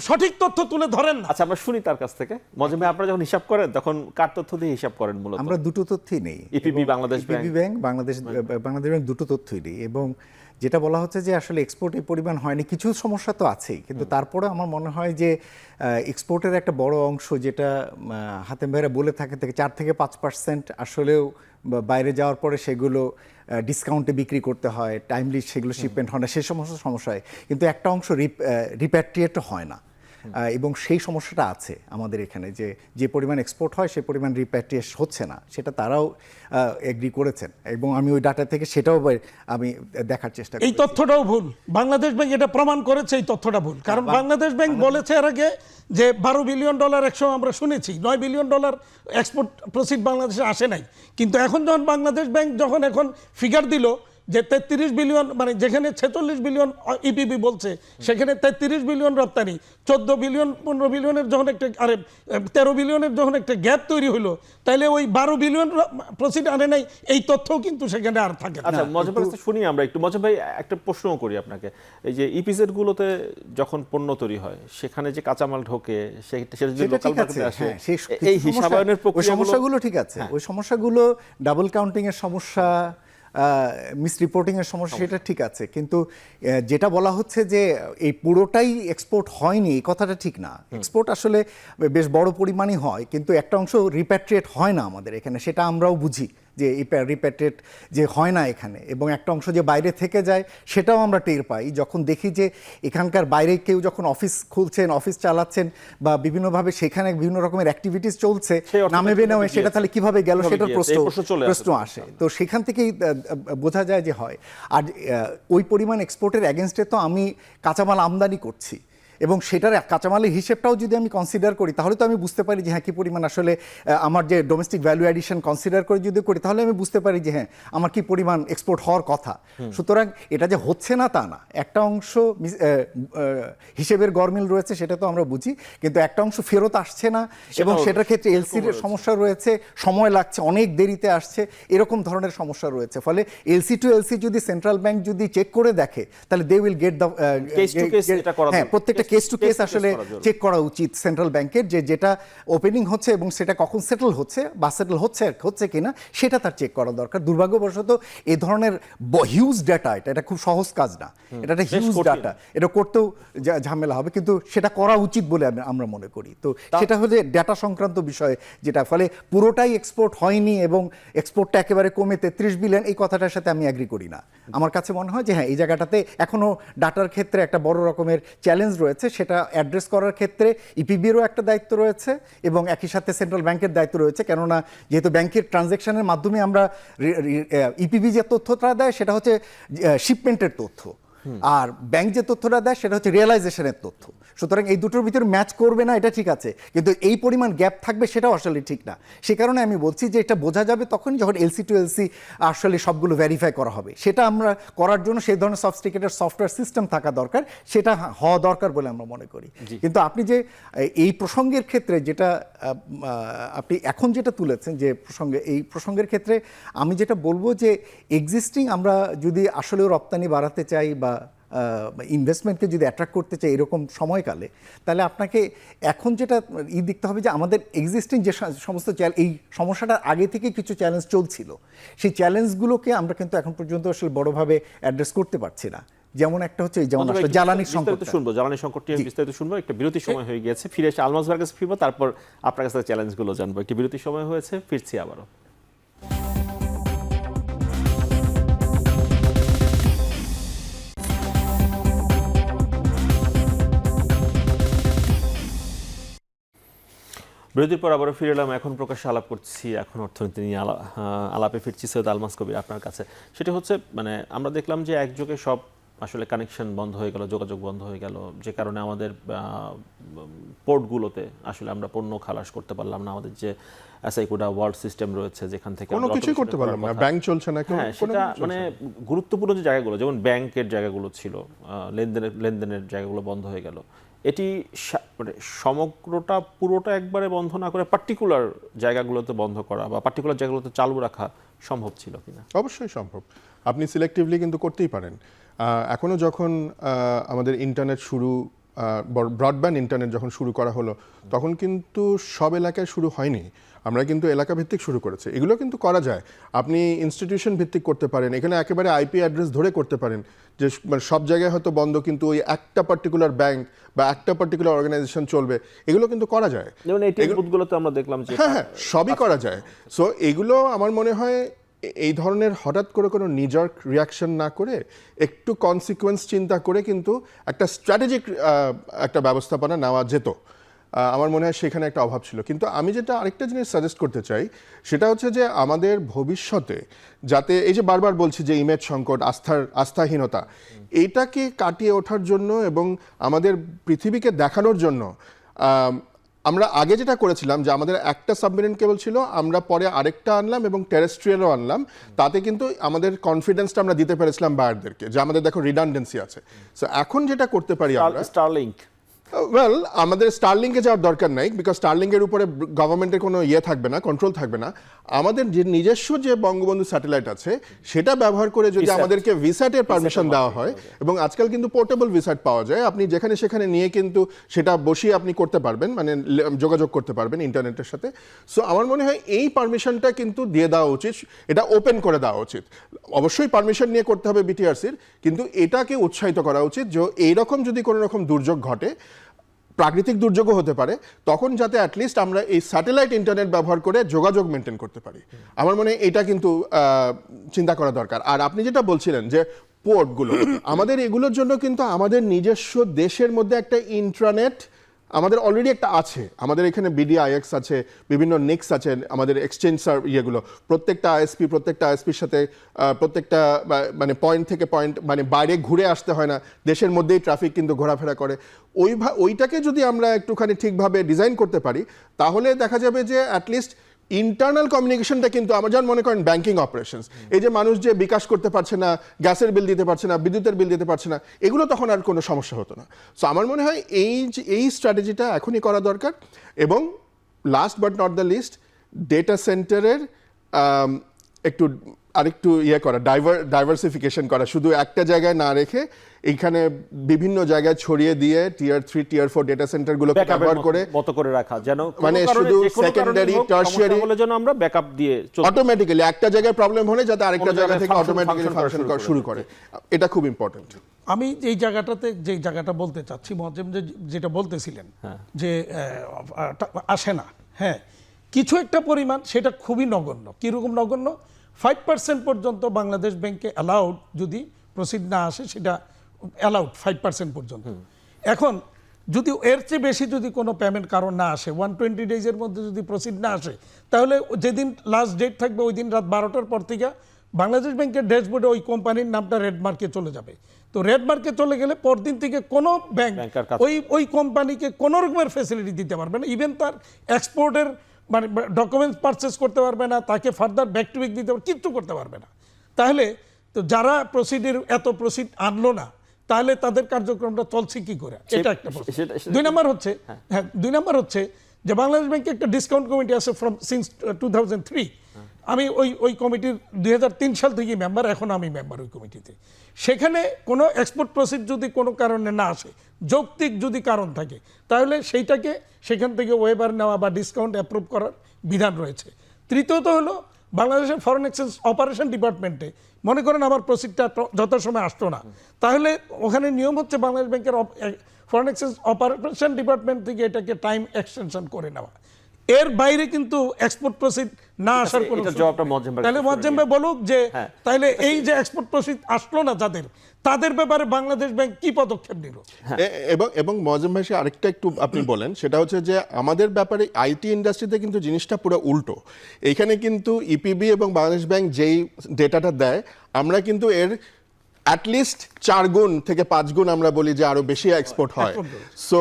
B: সঠিক তথ্য তুলে ধরেন না।
A: আচ্ছা, আমরা শুনি তার কাছ থেকে। মজেম ভাই, আপনারা যখন হিসাব করেন তখন কার তথ্য দিয়ে হিসাব করেন? মূলত
D: আমরা দুটো তথ্যই নেই,
A: EPB, Bangladesh bank,
D: Bangladesh bank, দুটো তথ্যই নেই। এবং যেটা বলা হচ্ছে যে আসলে এক্সপোর্টের পরিমাণ হয়নি, কিছু সমস্যা তো আছেই, কিন্তু তারপরে আমার মনে হয় যে এক্সপোর্টের একটা বড় অংশ, যেটা হাতেম ভাইরা বলে থাকে 4-5% আসলেও বাইরে যাওয়ার পরে সেগুলো ডিসকাউন্টে বিক্রি করতে হয়, টাইমলি সেগুলো শিপমেন্ট হয় না, সেই সমস্ত সমস্যা হয়। কিন্তু একটা অংশ রিপ্যাট্রিয়েট হয় না, এবং সেই সমস্যাটা আছে আমাদের এখানে, যে পরিমাণ এক্সপোর্ট হয় সেই পরিমাণ রিপ্যাট্রিয়েট হচ্ছে না, সেটা তারাও এগ্রি করেছেন, এবং আমি ওই ডাটা থেকে সেটাও আমি দেখার চেষ্টা করি।
B: এই তথ্যটাও ভুল, বাংলাদেশ ব্যাংক এটা প্রমাণ করেছে এই তথ্যটা ভুল। কারণ বাংলাদেশ ব্যাংক বলেছে এর আগে যে $12 বিলিয়ন আমরা শুনেছি, $9 বিলিয়ন এক্সপোর্ট প্রসিড বাংলাদেশে আসে নাই, কিন্তু এখন যখন বাংলাদেশ ব্যাংক এখন ফিগার দিল যে 33 বিলিয়ন, মানে যেখানে 46 বিলিয়ন ইপিবি বলছে সেখানে 33 বিলিয়ন রপ্তানি, 14 বিলিয়ন 15 বিলিয়নের যখন একটা 13 বিলিয়নের যখন একটা গ্যাপ তৈরি হলো, তাহলে ওই 12 বিলিয়ন প্রসিড আনে নাই, এই তথ্যও কিন্তু সেখানে আর থাকে না।
A: আচ্ছা, মজা ভাই কাছে শুনি আমরা একটু। মজা ভাই, একটা প্রশ্নও করি আপনাকে। এই যে ইপিজেড গুলোতে যখন পণ্য তৈরি হয়, সেখানে যে কাঁচামাল ঢোকে, সেটা যদি লোকাল মার্কেটে আসে, এই হিসাবায়নের
D: ওই
A: প্রক্রিয়াগুলো,
D: সমস্যাগুলো ঠিক আছে, ওই সমস্যাগুলো ডাবল কাউন্টিং এর সমস্যা, মিস রিপোর্টিং এর সমস্যা, সেটা ঠিক আছে, কিন্তু যেটা বলা হচ্ছে যে এই পুরোটাই এক্সপোর্ট হয়নি, এই কথাটা ঠিক না। এক্সপোর্ট আসলে বেশ বড় পরিমাণই হয়, কিন্তু একটা অংশ রিপ্যাট্রিয়েট হয় না আমাদের এখানে, সেটা আমরাও বুঝি যে রিপ্যাট্রিয়েট যে হয় না এখানে, এবং একটা অংশ যে বাইরে থেকে যায় সেটাও আমরা টের পাই যখন দেখি যে এখানকার বাইরে কেউ যখন অফিস খুলছেন, অফিস চালাচ্ছেন, বা বিভিন্নভাবে সেখানে বিভিন্ন রকমের অ্যাক্টিভিটিস চলছে, নামে বেনামে সেটা তাহলে কিভাবে গেল সেটার প্রশ্ন আসে। তো সেখান থেকেই বোঝা যায় যে হয়। আর ওই পরিমাণ এক্সপোর্টের এগেনস্টে তো আমি কাঁচামাল আমদানি করছি, এবং সেটার কাঁচামালের হিসেবটাও যদি আমি কনসিডার করি, তাহলে তো আমি বুঝতে পারি যে হ্যাঁ কী পরিমাণ আসলে আমার যে ডোমেস্টিক ভ্যালু অ্যাডিশন কনসিডার করে যদি করি, তাহলে আমি বুঝতে পারি যে হ্যাঁ আমার কী পরিমাণ এক্সপোর্ট হওয়ার কথা। সুতরাং এটা যে হচ্ছে না তা না, একটা অংশ হিসেবের গরমিল রয়েছে, সেটা তো আমরা বুঝি, কিন্তু একটা অংশ ফেরত আসছে না, এবং সেটার ক্ষেত্রে এলসির সমস্যা রয়েছে, সময় লাগছে, অনেক দেরিতে আসছে, এরকম ধরনের সমস্যা রয়েছে। ফলে এলসি টু এলসি যদি সেন্ট্রাল ব্যাংক যদি চেক করে দেখে, তাহলে দে উইল গেট দ্য, হ্যাঁ, প্রত্যেকটা কেস টু কেস আসলে চেক করা উচিত সেন্ট্রাল ব্যাংকের, যে যেটা ওপেনিং হচ্ছে এবং সেটা কখন সেটেল হচ্ছে বা সেটেল হচ্ছে কিনা সেটা তার চেক করা দরকার। দুর্ভাগ্যবশত এই ধরনের হিউজ ডাটা, এটা খুব সহজ কাজ না, এটা একটা হিউজ ডাটা, এটা করতেও ঝামেলা হবে, কিন্তু সেটা করা উচিত বলে আমরা মনে করি। তো সেটা হচ্ছে ডাটা সংক্রান্ত বিষয়, যেটা ফলে পুরোটাই এক্সপোর্ট হয়নি এবং এক্সপোর্টটা একেবারে কমে 33 বিলিয়ন, এই কথাটার সাথে আমি অ্যাগ্রি করি না। আমার কাছে মনে হয় যে হ্যাঁ, এই জায়গাটাতে এখনো ডাটার ক্ষেত্রে একটা বড় রকমের চ্যালেঞ্জ রয়েছে, সেটা অ্যাড্রেস করার ক্ষেত্রে ইপিবিরও একটা দায়িত্ব রয়েছে এবং একই সাথে সেন্ট্রাল ব্যাংকের দায়িত্ব রয়েছে, কেননা যেহেতু ব্যাংকের ট্রানজ্যাকশনের মাধ্যমে আমরা ইপিবি যে তথ্যটা দেয় সেটা হচ্ছে শিপমেন্টের তথ্য, আর ব্যাংক যে তথ্যটা দেয় সেটা হচ্ছে রিয়েলাইজেশনের তথ্য। সুতরাং এই দুটোর ভিতরে ম্যাচ করবে না, এটা ঠিক আছে, কিন্তু এই পরিমাণ গ্যাপ থাকবে সেটাও আসলে ঠিক না। সে কারণে আমি বলছি যে এটা বোঝা যাবে তখনই যখন এলসি টু এলসি আসলে সবগুলো ভেরিফাই করা হবে। সেটা আমরা করার জন্য সেই ধরনের সফিস্টিকেটেড সফটওয়্যার সিস্টেম থাকা দরকার, সেটা হওয়া দরকার বলে আমরা মনে করি। কিন্তু আপনি যে এই প্রসঙ্গের ক্ষেত্রে যেটা আপনি এখন যেটা তুলেছেন, যে এই প্রসঙ্গের ক্ষেত্রে আমি যেটা বলবো যে এক্সিস্টিং আমরা যদি আসলেও রপ্তানি বাড়াতে চাই বা ইনভেস্টমেন্টকে যদি অ্যাট্রাক্ট করতে চাই এরকম সময়কালে, তাহলে আপনাকে এখন যেটা দেখতে হবে যে আমাদের এক্সিস্টিং যে সমস্ত এই সমস্যাটার আগে থেকে কিছু চ্যালেঞ্জ চলছিল, সেই চ্যালেঞ্জগুলোকে আমরা কিন্তু এখন পর্যন্ত আসলে বড়ভাবে অ্যাড্রেস করতে পারছি না। যেমন একটা হচ্ছে যেমন আসলে জ্বালানির সংকট,
A: শুনবো জ্বালানি সংকটটি বিস্তারিত শুনবো। একটা বিরতির সময় হয়ে গিয়েছে, ফিরে এসে আলমাজ ভাইয়ের কাছে ফিরবো, তারপর আপনার কাছে চ্যালেঞ্জগুলো জানবো। একটি বিরতির সময় হয়েছে, ফিরছি আবারও। বিরতির পর আবারও ফিরে এলাম। এখন প্রকাশ্যে আলাপ করছি, এখন অর্থনীতি নিয়ে আলাপে ফিরছি সৈয়দ আলমাজ কবির আপনার কাছে। সেটা হচ্ছে মানে আমরা দেখলাম যে একযোগে সব আসলে কানেকশন বন্ধ হয়ে গেল, যোগাযোগ বন্ধ হয়ে গেল, যে কারণে আমাদের পোর্টগুলোতে আসলে আমরা পণ্য খালাস করতে পারলাম না। আমাদের যে এসআইকুডা ওয়ার্ল্ড সিস্টেম রয়েছে, যেখান থেকে
C: কোনো কিছুই করতে পারলাম না, ব্যাংক চলছে না।
A: হ্যাঁ, সেটা মানে গুরুত্বপূর্ণ যে জায়গাগুলো, যেমন ব্যাংকের জায়গাগুলো ছিল, লেনদেনের জায়গাগুলো বন্ধ হয়ে গেল। এটি মানে সমগ্রটা পুরোটা একবারে বন্ধ না করে পার্টিকুলার জায়গাগুলোতে বন্ধ করা বা পার্টিকুলার জায়গাগুলোতে চালু রাখা সম্ভব ছিল কিনা?
C: অবশ্যই সম্ভব, আপনি সিলেক্টিভলি কিন্তু করতেই পারেন। এখনও যখন আমাদের ইন্টারনেট ব্রডব্যান্ড ইন্টারনেট যখন শুরু করা হলো, তখন কিন্তু সব এলাকায় শুরু হয়নি, আমরা কিন্তু এলাকা ভিত্তিক শুরু করেছি। এগুলো কিন্তু করা যায়, আপনি ইনস্টিটিউশন ভিত্তিক করতে পারেন, এখানে একেবারে আইপি অ্যাড্রেস ধরে করতে পারেন, যে মানে সব জায়গায় হয়তো বন্ধ, কিন্তু ওই একটা পার্টিকুলার ব্যাংক বা একটা পার্টিকুলার অর্গানাইজেশন চলবে, এগুলো কিন্তু করা যায়।
A: যেমন এই বুথগুলোতে আমরা দেখলাম যে
C: হ্যাঁ, সবই করা যায়। সো এগুলো আমার মনে হয় এই ধরনের হঠাৎ করে কোনো নিজার্ক রিয়াকশন না করে, একটু কনসিকুয়েন্স চিন্তা করে কিন্তু একটা স্ট্র্যাটেজিক একটা ব্যবস্থাপনা নেওয়া যেত। আমার মনে হয় সেখানে একটা অভাব ছিল। কিন্তু আমি যেটা আরেকটা জিনিস সাজেস্ট করতে চাই, সেটা হচ্ছে যে আমাদের ভবিষ্যতে যাতে এই যে বারবার বলছি যে ইমেজ সংকট, আস্থাহীনতা, এইটাকে কাটিয়ে ওঠার জন্য এবং আমাদের পৃথিবীকে দেখানোর জন্য আমরা আগে যেটা করেছিলাম যে আমাদের একটা সাবমেরিন কেবল ছিল, আমরা পরে আরেকটা আনলাম এবং টেরেস্ট্রিয়ালও আনলাম। তাতে কিন্তু আমাদের কনফিডেন্সটা আমরা দিতে পেরেছিলাম বায়ারদেরকে যে আমাদের দেখো রিডান্ডেন্সি আছে। সো এখন যেটা করতে পারি আমরা,
A: স্টারলিংক
C: ওয়েল আমাদের স্টারলিংকে যাওয়ার দরকার নাই, বিকজ স্টারলিংকের উপরে গভর্নমেন্টের কোনো ইয়ে থাকবে না, কন্ট্রোল থাকবে না। আমাদের যে নিজস্ব যে বঙ্গবন্ধু স্যাটেলাইট আছে সেটা ব্যবহার করে যদি আমাদেরকে ভিস্যাটের পারমিশন দেওয়া হয়, এবং আজকাল কিন্তু পোর্টেবল ভিস্যাট পাওয়া যায়, আপনি যেখানে সেখানে নিয়ে কিন্তু সেটা বসিয়ে আপনি করতে পারবেন, মানে যোগাযোগ করতে পারবেন ইন্টারনেটের সাথে। সো আমার মনে হয় এই পারমিশনটা কিন্তু দিয়ে দেওয়া উচিত, এটা ওপেন করে দেওয়া উচিত। অবশ্যই পারমিশন নিয়ে করতে হবে বিটিআরসির, কিন্তু এটাকে উৎসাহিত করা উচিত যে এইরকম যদি কোনো রকম দুর্যোগ ঘটে, প্রাকৃতিক দুর্যোগও হতে পারে, তখন যাতে অ্যাটলিস্ট আমরা এই স্যাটেলাইট ইন্টারনেট ব্যবহার করে যোগাযোগ মেনটেন করতে পারি। আমার মনে হয় এটা কিন্তু চিন্তা করা দরকার। আর আপনি যেটা বলছিলেন যে পোর্টগুলো, আমাদের এগুলোর জন্য কিন্তু আমাদের নিজস্ব দেশের মধ্যে একটা ইন্ট্রানেট আমাদের অলরেডি একটা আছে। আমাদের এখানে বিডিআইএক্স আছে, বিভিন্ন নেক্স আছে, আমাদের এক্সচেঞ্জ ইয়েগুলো, প্রত্যেকটা আইএসপির সাথে প্রত্যেকটা মানে পয়েন্ট থেকে পয়েন্ট, মানে বাইরে ঘুরে আসতে হয় না, দেশের মধ্যেই ট্রাফিক কিন্তু ঘোরাফেরা করে। ওইটাকে যদি আমরা একটুখানি ঠিকভাবে ডিজাইন করতে পারি, তাহলে দেখা যাবে যে অ্যাটলিস্ট ইন্টারনাল কমিউনিকেশনটা কিন্তু আমার, যেমন মনে করেন ব্যাংকিং অপারেশনস, এই যে মানুষ যে বিকাশ করতে পারছে না, গ্যাসের বিল দিতে পারছে না, বিদ্যুতের বিল দিতে পারছে না, এগুলো তখন আর কোনো সমস্যা হতো না। সো আমার মনে হয় এই স্ট্র্যাটেজিটা এখনই করা দরকার। এবং last but not the least, data সেন্টারের একটু আরেকটু ইয়ে করা, ডাইভার্সিফিকেশন করা, শুধু একটা জায়গায় না রেখে এইখানে বিভিন্ন জায়গায় ছড়িয়ে দিয়ে টিয়ার 3 টিয়ার 4 ডেটা সেন্টারগুলো ব্যবহার করে
A: মতো করে রাখা, যেন
C: মানে শুধু সেকেন্ডারি টারশিয়ারি
A: বলে যেন আমরা ব্যাকআপ দিয়ে
C: অটোমেটিক্যালি একটা জায়গায় প্রবলেম হলে যাতে আরেকটা জায়গা থেকে অটোমেটিক্যালি ফাংশন করা শুরু করে, এটা খুব ইম্পর্টেন্ট।
B: আমি এই জায়গাটাতে যে জায়গাটা বলতে চাচ্ছি, মজেম যেটা বলতেছিলেন যে আসে না, হ্যাঁ কিছু একটা পরিমাণ, সেটা খুবই নগণ্য। কীরকম নগণ্য? 5% পর্যন্ত বাংলাদেশ ব্যাংকে অ্যালাউড, যদি প্রসিড না আসে সেটা অ্যালাউড 5% পর্যন্ত। এখন যদি এর চেয়ে বেশি যদি কোনো পেমেন্ট কারণ না আসে, 120 ডেজের মধ্যে যদি প্রসিড না আসে, তাহলে যেদিন লাস্ট ডেট থাকবে ওই দিন রাত 12টার পর থেকে বাংলাদেশ ব্যাংকের ড্যাশবোর্ডে ওই কোম্পানির নামটা রেড মার্কে চলে যাবে। তো রেড মার্কে চলে গেলে পরদিন থেকে কোনো ব্যাংক ওই কোম্পানিকে কোনো রকমের ফ্যাসিলিটি দিতে পারবে না, ইভেন তার এক্সপোর্টের মানে ডকুমেন্টস পারচেস করতে পারবে না, তাকে ফার্দার ব্যাক টু ব্যাক দিতে পারবে, কিচ্ছু করতে পারবে না। তাহলে তো যারা এত প্রসিড আনলো না, তাহলে তাদের কার্যক্রমটা চলছে কি করে? এটা একটা প্রশ্ন। 2 নম্বর হচ্ছে যে বাংলাদেশ ব্যাংকে একটা ডিসকাউন্ট কমিটি আছে ফ্রম সিন্স 2003। আমি ওই কমিটির 2003 সাল থেকে মেম্বার, এখন আমি মেম্বার ওই কমিটিতে। সেখানে কোনো এক্সপোর্ট প্রসিড যদি কোনো কারণে না আসে, যৌক্তিক যদি কারণ থাকে, তাহলে সেইটাকে সেখান থেকে ওয়েবার নেওয়া বা ডিসকাউন্ট অ্যাপ্রুভ করার বিধান রয়েছে। তৃতীয়ত হলো বাংলাদেশের ফরেন এক্সচেঞ্জ অপারেশন ডিপার্টমেন্টে মনে করেন আমার প্রসিডটা যথাসময়ে আসতো না, তাহলে ওখানে নিয়ম হচ্ছে বাংলাদেশ ব্যাংকের ফরেন এক্সচেঞ্জ অপারেশন ডিপার্টমেন্ট থেকে এটাকে টাইম এক্সটেনশন করে নেওয়া। এর বাইরে কিন্তু এক্সপোর্ট প্রসিড না আসার কোনো, তাহলে মজ্জেম ভাই বলুক যে তাহলে এই যে এক্সপোর্ট প্রসিড আসলো না তাদের ব্যাপারে বাংলাদেশ ব্যাংক কি পদক্ষেপ নিল?
C: এবং মজ্জেম ভাই আরেকটা একটু আপনি বলেন, সেটা হচ্ছে যে আমাদের ব্যাপারে আইটি ইন্ডাস্ট্রিতে কিন্তু জিনিসটা পুরো উল্টো। এইখানে কিন্তু ইপিবি এবং বাংলাদেশ ব্যাংক যেই ডেটাটা দেয়, আমরা কিন্তু এর অ্যাটলিস্ট 4 গুণ থেকে 5 গুণ আমরা বলি যে আরো বেশি এক্সপোর্ট হয়। সো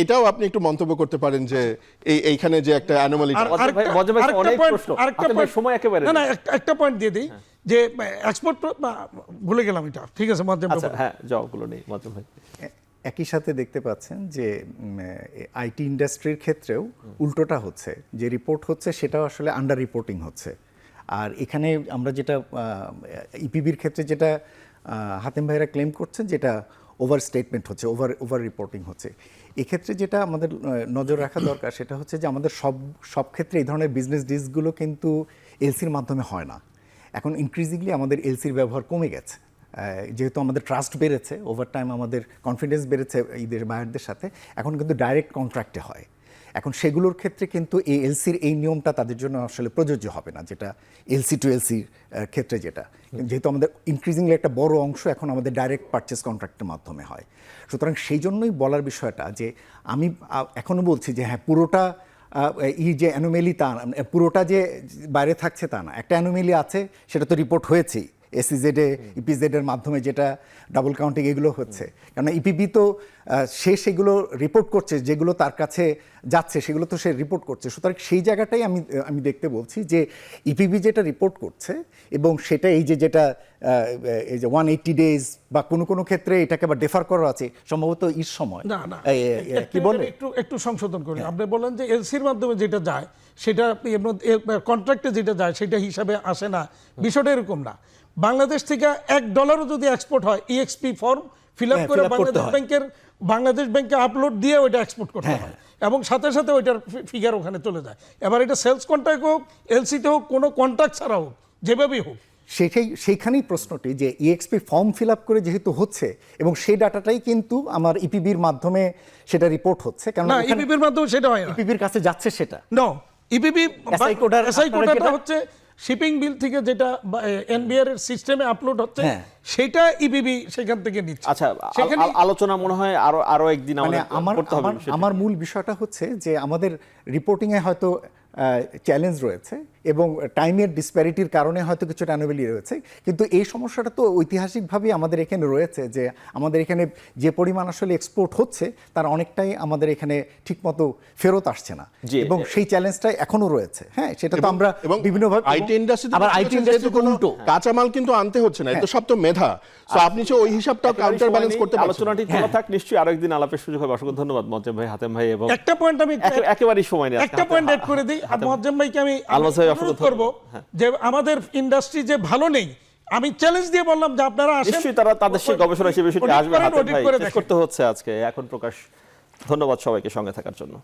C: এটাও আপনি একটু মন্তব্য করতে পারেন যে এইখানে যে একটা অ্যানোমালি।
B: একটা পয়েন্ট দিয়ে দিই যে এক্সপোর্ট, ভুলে গেলাম এটা, ঠিক আছে মজ্জেম ভাই,
A: হ্যাঁ জবাবগুলো নেই মজ্জেম ভাই।
D: একই সাথে দেখতে পাচ্ছেন যে আইটি ইন্ডাস্ট্রির ক্ষেত্রেও উল্টোটা হচ্ছে, যে রিপোর্ট হচ্ছে সেটাও আসলে আন্ডার রিপোর্টিং হচ্ছে। আর এখানে আমরা যেটা ইপিবির ক্ষেত্রে যেটা হাতেম ভাইরা ক্লেম করছেন, যেটা ওভার স্টেটমেন্ট হচ্ছে, ওভার রিপোর্টিং হচ্ছে। এক্ষেত্রে যেটা আমাদের নজর রাখা দরকার সেটা হচ্ছে যে আমাদের সব ক্ষেত্রে এই ধরনের বিজনেস ডিলসগুলো কিন্তু এলসির মাধ্যমে হয় না। এখন ইনক্রিজিংলি আমাদের এলসির ব্যবহার কমে গেছে, যেহেতু আমাদের ট্রাস্ট বেড়েছে, ওভার টাইম আমাদের কনফিডেন্স বেড়েছে ঈদের বায়ারদের সাথে, এখন কিন্তু ডাইরেক্ট কন্ট্রাক্টে হয়। এখন সেগুলোর ক্ষেত্রে কিন্তু এই এলসির এই নিয়মটা তাদের জন্য আসলে প্রযোজ্য হবে না, যেটা এলসি টু এলসির ক্ষেত্রে, যেটা যেহেতু আমাদের ইনক্রিজিংলি একটা বড় অংশ এখন আমাদের ডাইরেক্ট পারচেস কন্ট্রাক্টের মাধ্যমে হয়। সুতরাং সেই জন্যই বলার বিষয়টা যে আমি এখনও বলছি যে হ্যাঁ পুরোটা যে অ্যানোমেলি তা পুরোটা যে বাইরে থাকছে তা না, একটা অ্যানোমেলি আছে, সেটা তো রিপোর্ট হয়েছেই। এসইজেড এ ইপিজেড এর মাধ্যমে যেটা ডাবল কাউন্টিং এগুলো হচ্ছে, কারণ ইপিবি তো সে সেগুলো রিপোর্ট করছে, যেগুলো তার কাছে যাচ্ছে সেগুলো তো সে রিপোর্ট করছে। সুতরাং সেই জায়গাটাই আমি দেখতে বলছি যে ইপিবি যেটা রিপোর্ট করছে এবং সেটা এই যে 180 ডেজ বা কোনো ক্ষেত্রে এটাকে আবার ডেফার করা আছে সম্ভবত ঈদ সময়
B: না না
D: কি বলে
B: একটু সংশোধন করি। আপনি বলেন যে এলসির মাধ্যমে যেটা যায় সেটা কন্ট্রাক্টে যেটা যায় সেটা হিসাবে আসে না, বিষয়টা এরকম না। বাংলাদেশ থেকে $1 যদি এক্সপোর্ট হয় ইএক্সপি ফর্ম ফিল আপ করে বাংলাদেশ ব্যাংকে আপলোড দিয়ে ওইটা এক্সপোর্ট করতে হয় এবং সাথে সাথে ওইটার ফিগার ওখানে চলে যায়। এবার এটা সেলস কন্ট্রাক্ট হোক, এলসিতে হোক, কোনো কন্ট্রাক্ট ছাড়া হোক, যেভাবেই হোক,
D: সেইখানেই প্রশ্নটি যে ইএক্সপি ফর্ম ফিল আপ করে যেহেতু হচ্ছে এবং সেই ডাটাটাই কিন্তু আমার ইপিবির মাধ্যমে সেটা রিপোর্ট হচ্ছে, কারণ
B: না ইপিবির মাধ্যমে সেটা হয় না,
D: ইপিবির কাছে যাচ্ছে সেটা।
B: No EPB
D: SI coder-
B: SI
D: আপনারা
B: কোডাটা
D: যেটা-
B: হচ্ছে শিপিং বিল থেকে যেটা এনবিআর এর সিস্টেমে আপলোড হচ্ছে
D: হ্যাঁ।
B: সেটা ইপিবি সেখান থেকে নিচ্ছে।
A: আচ্ছা,
B: সেখানে
A: আলোচনা মনে হয় আরো একদিন
D: মানে
A: আমাদের করতে হবে বিষয়টা।
D: আমার মূল বিষয়টা হচ্ছে যে আমাদের রিপোর্টিংয়ে হয়তো চ্যালেঞ্জ রয়েছে এবং টাইমের ডিসপ্যারিটির কারণে হয়তো কিছুটা অ্যানোমালি রয়েছে, কিন্তু এই সমস্যাটা তো ঐতিহাসিকভাবেই আমাদের এখানে রয়েছে যে আমাদের এখানে যে পরিমাণ আসলে এক্সপোর্ট হচ্ছে তার অনেকটাই আমাদের এখানে ঠিকমতো ফেরত আসছে না,
A: জি,
D: এবং সেই চ্যালেঞ্জটা এখনো রয়েছে। হ্যাঁ, সেটা তো আমরা
C: এবং
D: বিভিন্নভাবে
C: আইটি ইন্ডাস্ট্রিতে
D: আবার আইটি ইন্ডাস্ট্রি
C: কোনো
D: উল্টো
C: কাঁচামাল কিন্তু আনতে হচ্ছে না, এটা সব তো মেধা। সো আপনি যে ওই হিসাবটাও কাউন্টার ব্যালেন্স করতে পারছেন।
A: আলোচনাটি খোলা থাক, নিশ্চয়ই আরো একদিন আলাপের সুযোগ হবে। অসংখ্য ধন্যবাদ মজ্জেম ভাই, হাতেম ভাই, এবং
B: একটা পয়েন্ট আমি
A: একেবারেই সময় নেই।
B: একটা পয়েন্ট এড করে দিই। মুয়াজ্জেম ভাইকে আমি
A: আলমাস ভাই, অসংখ্য
B: অনুরোধ করব যে আমাদের ইন্ডাস্ট্রি যে ভালো নেই, আমি চ্যালেঞ্জ দিয়ে বললাম যে আপনারা আসেন,
A: নিশ্চয়ই তারা তাদের সেই গবেষণা সেই বিষয়টি
B: audit
A: আসবে।
B: করেন,
A: হাতেম
B: audit
A: ভাই,
B: করে
A: শেষ
B: দেখেন।
A: করতে হচ্ছে আজকে এখন প্রকাশ। ধন্যবাদ সবাইকে সঙ্গে থাকার জন্য।